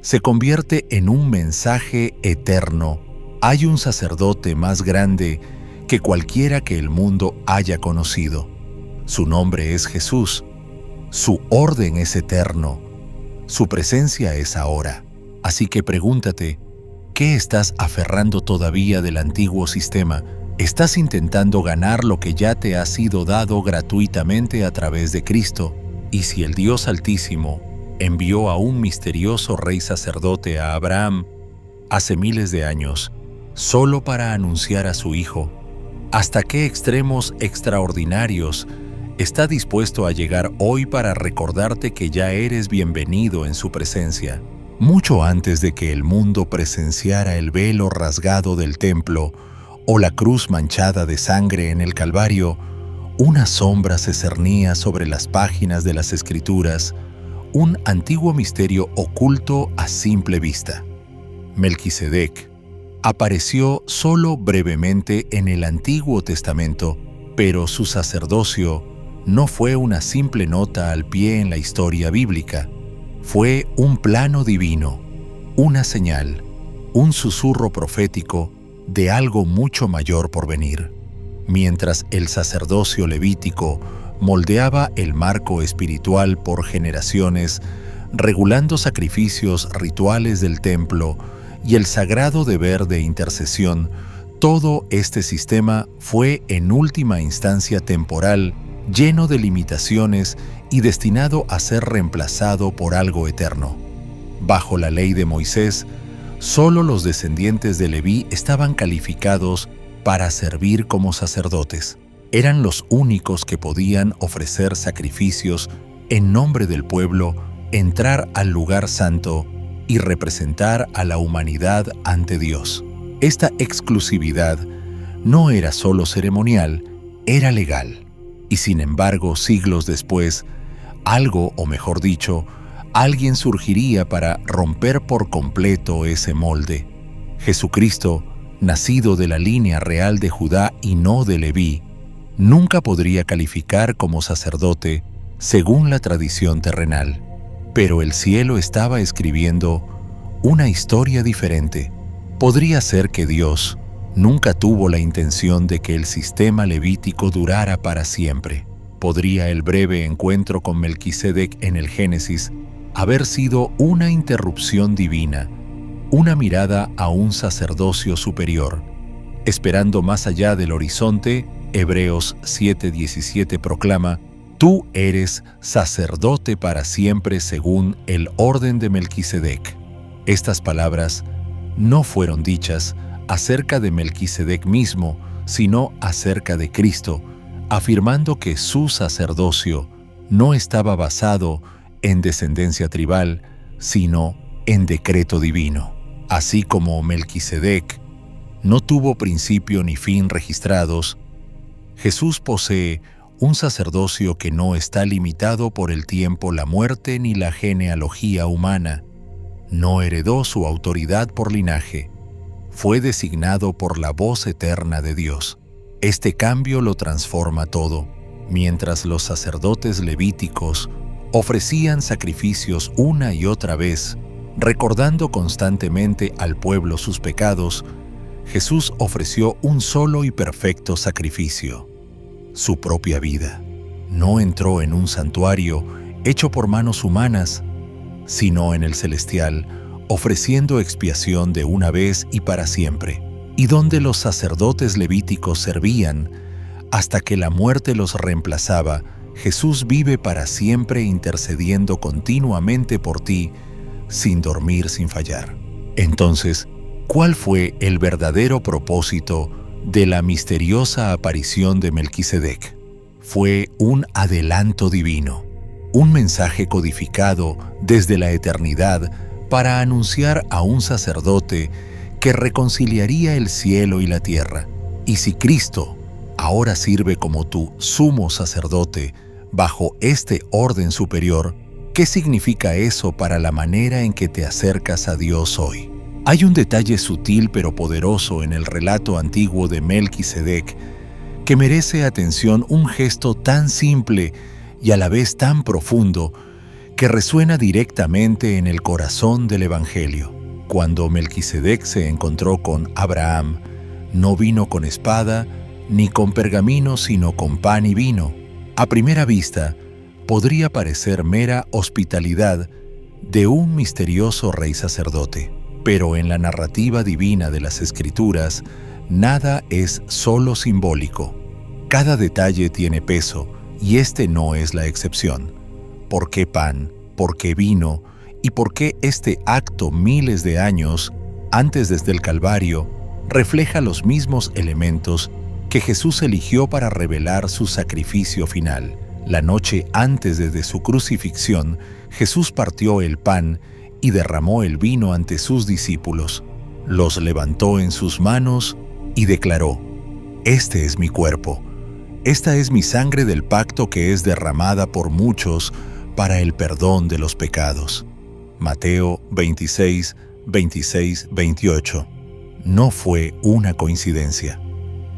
se convierte en un mensaje eterno. Hay un sacerdote más grande que cualquiera que el mundo haya conocido. Su nombre es Jesús. Su orden es eterno. Su presencia es ahora. Así que pregúntate, ¿qué estás aferrando todavía del antiguo sistema Estás intentando ganar lo que ya te ha sido dado gratuitamente a través de Cristo, y si el Dios Altísimo envió a un misterioso rey sacerdote a Abraham hace miles de años, solo para anunciar a su Hijo, ¿hasta qué extremos extraordinarios está dispuesto a llegar hoy para recordarte que ya eres bienvenido en su presencia? Mucho antes de que el mundo presenciara el velo rasgado del templo o la cruz manchada de sangre en el Calvario, una sombra se cernía sobre las páginas de las Escrituras, un antiguo misterio oculto a simple vista. Melquisedec apareció solo brevemente en el Antiguo Testamento, pero su sacerdocio no fue una simple nota al pie en la historia bíblica. Fue un plano divino, una señal, un susurro profético de algo mucho mayor por venir. Mientras el sacerdocio levítico moldeaba el marco espiritual por generaciones, regulando sacrificios rituales del templo y el sagrado deber de intercesión, todo este sistema fue en última instancia temporal, lleno de limitaciones y destinado a ser reemplazado por algo eterno. Bajo la ley de Moisés, solo los descendientes de Leví estaban calificados para servir como sacerdotes. Eran los únicos que podían ofrecer sacrificios en nombre del pueblo, entrar al lugar santo y representar a la humanidad ante Dios. Esta exclusividad no era solo ceremonial, era legal. Y sin embargo, siglos después, algo, o mejor dicho, alguien surgiría para romper por completo ese molde. Jesucristo, nacido de la línea real de Judá y no de Leví, nunca podría calificar como sacerdote según la tradición terrenal. Pero el cielo estaba escribiendo una historia diferente. Podría ser que Dios nunca tuvo la intención de que el sistema levítico durara para siempre. Podría el breve encuentro con Melquisedec en el Génesis haber sido una interrupción divina, una mirada a un sacerdocio superior. Esperando más allá del horizonte, Hebreos 7:17 proclama: «Tú eres sacerdote para siempre según el orden de Melquisedec». Estas palabras no fueron dichas acerca de Melquisedec mismo, sino acerca de Cristo, afirmando que su sacerdocio no estaba basado en descendencia tribal, sino en decreto divino. Así como Melquisedec no tuvo principio ni fin registrados, Jesús posee un sacerdocio que no está limitado por el tiempo, la muerte ni la genealogía humana. No heredó su autoridad por linaje. Fue designado por la voz eterna de Dios. Este cambio lo transforma todo. Mientras los sacerdotes levíticos ofrecían sacrificios una y otra vez, recordando constantemente al pueblo sus pecados, Jesús ofreció un solo y perfecto sacrificio: su propia vida. No entró en un santuario hecho por manos humanas, sino en el celestial, ofreciendo expiación de una vez y para siempre, y donde los sacerdotes levíticos servían hasta que la muerte los reemplazaba. Jesús vive para siempre intercediendo continuamente por ti, sin dormir, sin fallar. Entonces, ¿cuál fue el verdadero propósito de la misteriosa aparición de Melquisedec? Fue un adelanto divino, un mensaje codificado desde la eternidad para anunciar a un sacerdote que reconciliaría el cielo y la tierra. Y si Cristo ahora sirve como tu sumo sacerdote bajo este orden superior, ¿qué significa eso para la manera en que te acercas a Dios hoy? Hay un detalle sutil pero poderoso en el relato antiguo de Melquisedec que merece atención, un gesto tan simple y a la vez tan profundo que resuena directamente en el corazón del Evangelio. Cuando Melquisedec se encontró con Abraham, no vino con espada ni con pergamino, sino con pan y vino. A primera vista, podría parecer mera hospitalidad de un misterioso rey sacerdote, pero en la narrativa divina de las Escrituras, nada es solo simbólico. Cada detalle tiene peso, y este no es la excepción. ¿Por qué pan? ¿Por qué vino? ¿Y por qué este acto miles de años antes desde el Calvario refleja los mismos elementos que Jesús eligió para revelar su sacrificio final? La noche antes de su crucifixión, Jesús partió el pan y derramó el vino ante sus discípulos. Los levantó en sus manos y declaró: «Este es mi cuerpo, esta es mi sangre del pacto que es derramada por muchos para el perdón de los pecados». Mateo 26, 26, 28. No fue una coincidencia,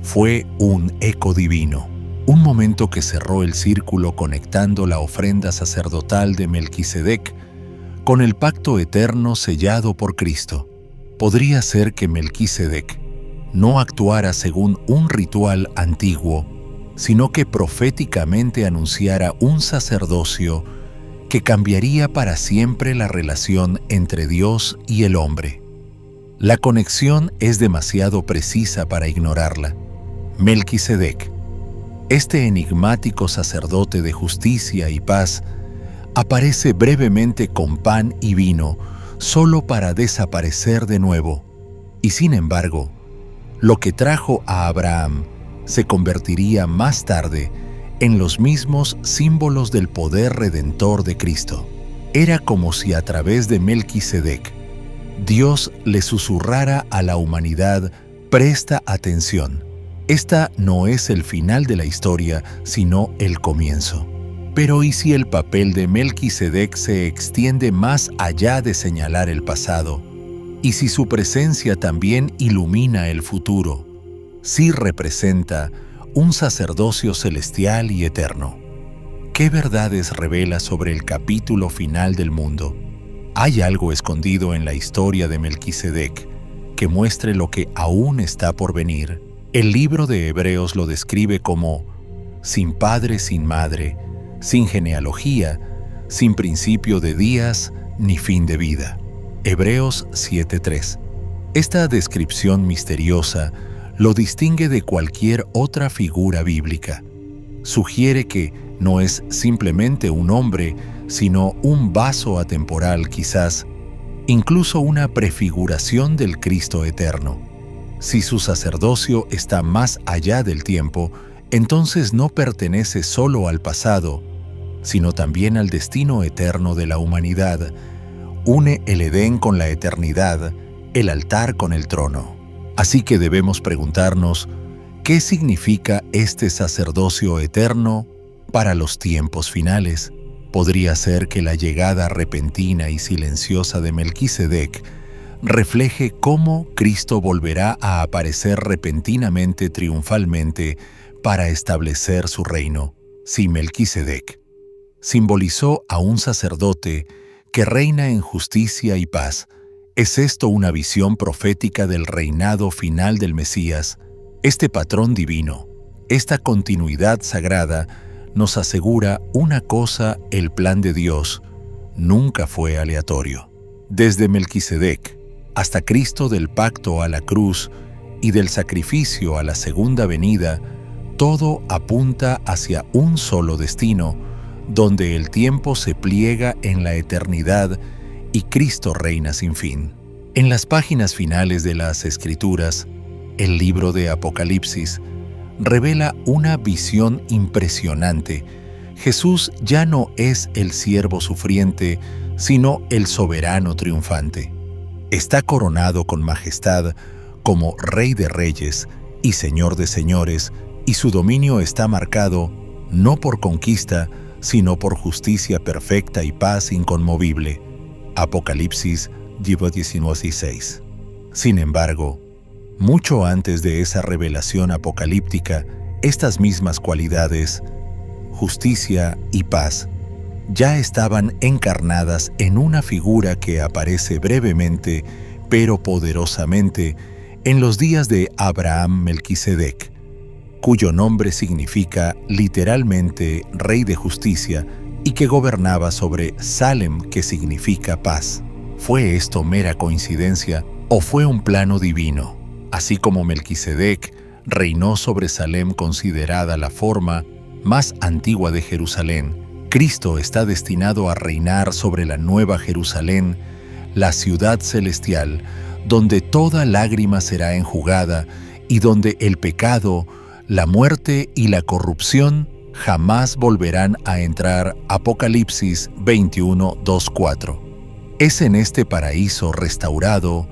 fue un eco divino, un momento que cerró el círculo conectando la ofrenda sacerdotal de Melquisedec con el pacto eterno sellado por Cristo. Podría ser que Melquisedec no actuara según un ritual antiguo, sino que proféticamente anunciara un sacerdocio que cambiaría para siempre la relación entre Dios y el hombre. La conexión es demasiado precisa para ignorarla. Melquisedec, este enigmático sacerdote de justicia y paz, aparece brevemente con pan y vino, solo para desaparecer de nuevo. Y sin embargo, lo que trajo a Abraham se convertiría más tarde en los mismos símbolos del poder redentor de Cristo. Era como si a través de Melquisedec, Dios le susurrara a la humanidad: presta atención. Esta no es el final de la historia, sino el comienzo. Pero ¿y si el papel de Melquisedec se extiende más allá de señalar el pasado? ¿Y si su presencia también ilumina el futuro? Si representa un sacerdocio celestial y eterno. ¿Qué verdades revela sobre el capítulo final del mundo? ¿Hay algo escondido en la historia de Melquisedec que muestre lo que aún está por venir? El libro de Hebreos lo describe como sin padre, sin madre, sin genealogía, sin principio de días ni fin de vida. Hebreos 7:3. Esta descripción misteriosa lo distingue de cualquier otra figura bíblica. Sugiere que no es simplemente un hombre, sino un vaso atemporal quizás, incluso una prefiguración del Cristo eterno. Si su sacerdocio está más allá del tiempo, entonces no pertenece solo al pasado, sino también al destino eterno de la humanidad. Une el Edén con la eternidad, el altar con el trono. Así que debemos preguntarnos, ¿qué significa este sacerdocio eterno para los tiempos finales? Podría ser que la llegada repentina y silenciosa de Melquisedec refleje cómo Cristo volverá a aparecer repentinamente, triunfalmente, para establecer su reino. Si Melquisedec simbolizó a un sacerdote que reina en justicia y paz, ¿es esto una visión profética del reinado final del Mesías? Este patrón divino, esta continuidad sagrada, nos asegura una cosa: el plan de Dios nunca fue aleatorio. Desde Melquisedec hasta Cristo, del pacto a la cruz y del sacrificio a la segunda venida, todo apunta hacia un solo destino, donde el tiempo se pliega en la eternidad y Cristo reina sin fin. En las páginas finales de las Escrituras, el libro de Apocalipsis revela una visión impresionante. Jesús ya no es el siervo sufriente, sino el soberano triunfante. Está coronado con majestad como Rey de Reyes y Señor de Señores, y su dominio está marcado no por conquista, sino por justicia perfecta y paz inconmovible. Apocalipsis 19:6. Sin embargo, mucho antes de esa revelación apocalíptica, estas mismas cualidades, justicia y paz, ya estaban encarnadas en una figura que aparece brevemente, pero poderosamente, en los días de Abraham Melquisedec, cuyo nombre significa literalmente Rey de Justicia y que gobernaba sobre Salem, que significa paz. ¿Fue esto mera coincidencia o fue un plano divino? Así como Melquisedec reinó sobre Salem, considerada la forma más antigua de Jerusalén, Cristo está destinado a reinar sobre la nueva Jerusalén, la ciudad celestial, donde toda lágrima será enjugada y donde el pecado, la muerte y la corrupción jamás volverán a entrar. Apocalipsis 21, 2, 4. Es en este paraíso restaurado,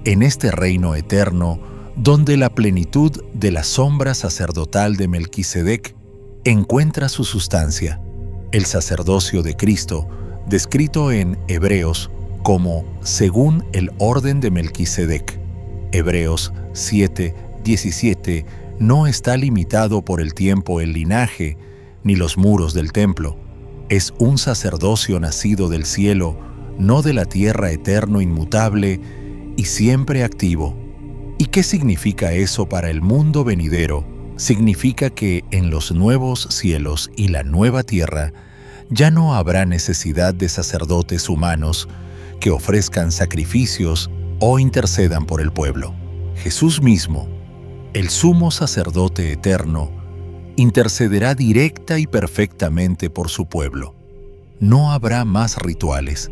en este reino eterno, donde la plenitud de la sombra sacerdotal de Melquisedec encuentra su sustancia. El sacerdocio de Cristo, descrito en Hebreos como según el orden de Melquisedec. Hebreos 7, 17, no está limitado por el tiempo, el linaje, ni los muros del templo. Es un sacerdocio nacido del cielo, no de la tierra, eterno, inmutable y siempre activo. ¿Y qué significa eso para el mundo venidero? Significa que en los nuevos cielos y la nueva tierra ya no habrá necesidad de sacerdotes humanos que ofrezcan sacrificios o intercedan por el pueblo. Jesús mismo, el sumo sacerdote eterno, intercederá directa y perfectamente por su pueblo. No habrá más rituales,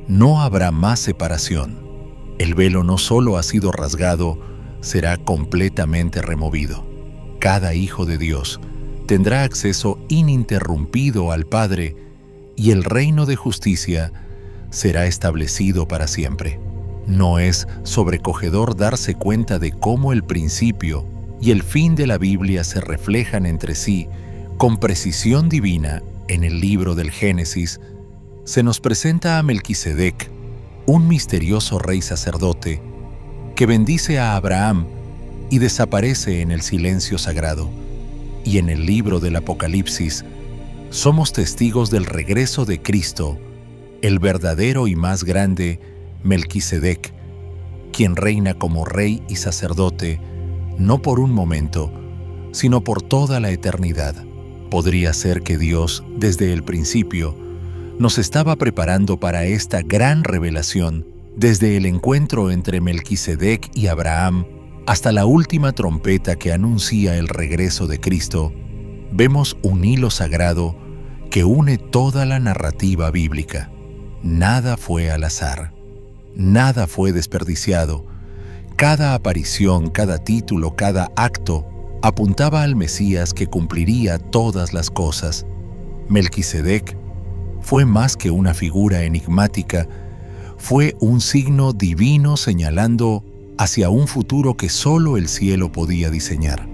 no habrá más separación. El velo no solo ha sido rasgado, será completamente removido. Cada hijo de Dios tendrá acceso ininterrumpido al Padre y el reino de justicia será establecido para siempre. No es sobrecogedor darse cuenta de cómo el principio y el fin de la Biblia se reflejan entre sí con precisión divina. En el libro del Génesis se nos presenta a Melquisedec, un misterioso rey sacerdote que bendice a Abraham y desaparece en el silencio sagrado. Y en el libro del Apocalipsis somos testigos del regreso de Cristo, el verdadero y más grande Melquisedec, quien reina como rey y sacerdote, no por un momento, sino por toda la eternidad. Podría ser que Dios, desde el principio, nos estaba preparando para esta gran revelación, desde el encuentro entre Melquisedec y Abraham hasta la última trompeta que anuncia el regreso de Cristo. Vemos un hilo sagrado que une toda la narrativa bíblica. Nada fue al azar, nada fue desperdiciado. Cada aparición, cada título, cada acto apuntaba al Mesías que cumpliría todas las cosas. Melquisedec fue más que una figura enigmática, fue un signo divino señalando hacia un futuro que solo el cielo podía diseñar.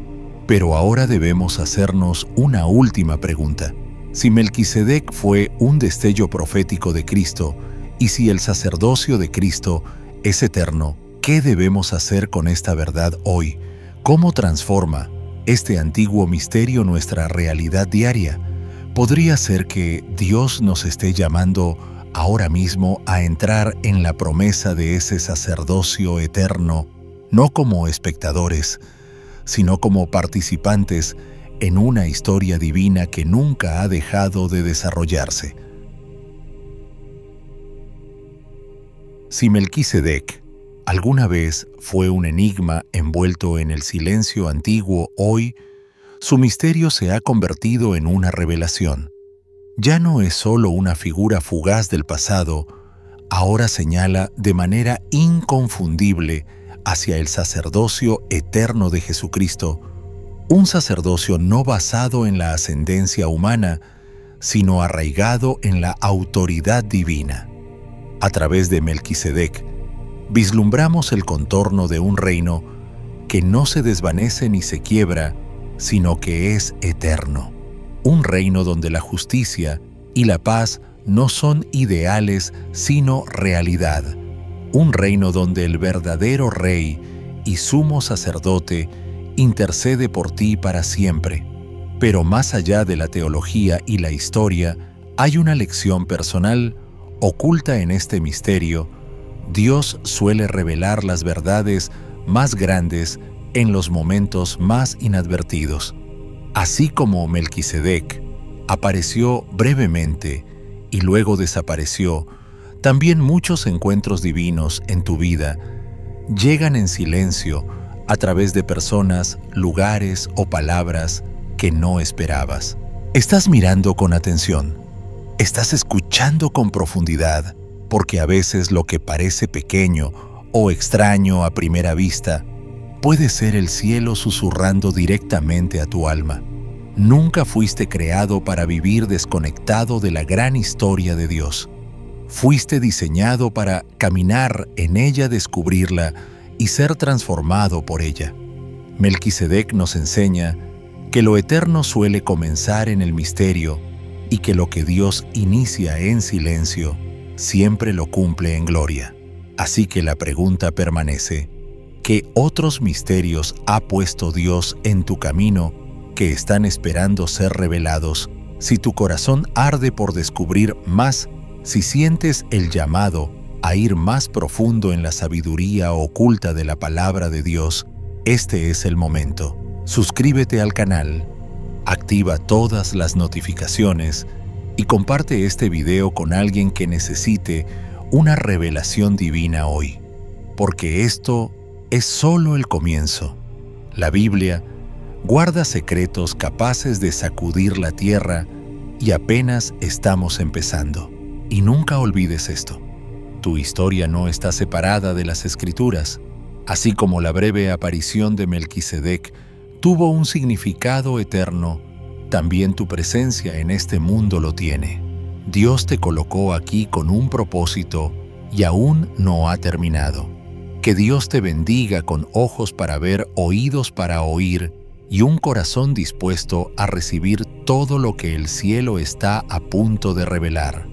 Pero ahora debemos hacernos una última pregunta. Si Melquisedec fue un destello profético de Cristo y si el sacerdocio de Cristo es eterno, ¿qué debemos hacer con esta verdad hoy? ¿Cómo transforma este antiguo misterio nuestra realidad diaria? Podría ser que Dios nos esté llamando ahora mismo a entrar en la promesa de ese sacerdocio eterno, no como espectadores, sino como participantes en una historia divina que nunca ha dejado de desarrollarse. Si Melquisedec alguna vez fue un enigma envuelto en el silencio antiguo, hoy su misterio se ha convertido en una revelación. Ya no es solo una figura fugaz del pasado, ahora señala de manera inconfundible hacia el sacerdocio eterno de Jesucristo, un sacerdocio no basado en la ascendencia humana, sino arraigado en la autoridad divina. A través de Melquisedec, vislumbramos el contorno de un reino que no se desvanece ni se quiebra, sino que es eterno. Un reino donde la justicia y la paz no son ideales, sino realidad. Un reino donde el verdadero Rey y sumo sacerdote intercede por ti para siempre. Pero más allá de la teología y la historia, hay una lección personal oculta en este misterio. Dios suele revelar las verdades más grandes en los momentos más inadvertidos. Así como Melquisedec apareció brevemente y luego desapareció, también muchos encuentros divinos en tu vida llegan en silencio a través de personas, lugares o palabras que no esperabas. Estás mirando con atención, estás escuchando con profundidad, porque a veces lo que parece pequeño o extraño a primera vista puede ser el cielo susurrando directamente a tu alma. Nunca fuiste creado para vivir desconectado de la gran historia de Dios. Fuiste diseñado para caminar en ella, descubrirla y ser transformado por ella. Melquisedec nos enseña que lo eterno suele comenzar en el misterio y que lo que Dios inicia en silencio siempre lo cumple en gloria. Así que la pregunta permanece: ¿qué otros misterios ha puesto Dios en tu camino que están esperando ser revelados? Si tu corazón arde por descubrir más, si sientes el llamado a ir más profundo en la sabiduría oculta de la palabra de Dios, este es el momento. Suscríbete al canal, activa todas las notificaciones y comparte este video con alguien que necesite una revelación divina hoy, porque esto es solo el comienzo. La Biblia guarda secretos capaces de sacudir la tierra y apenas estamos empezando. Y nunca olvides esto: tu historia no está separada de las Escrituras. Así como la breve aparición de Melquisedec tuvo un significado eterno, también tu presencia en este mundo lo tiene. Dios te colocó aquí con un propósito y aún no ha terminado. Que Dios te bendiga con ojos para ver, oídos para oír y un corazón dispuesto a recibir todo lo que el cielo está a punto de revelar.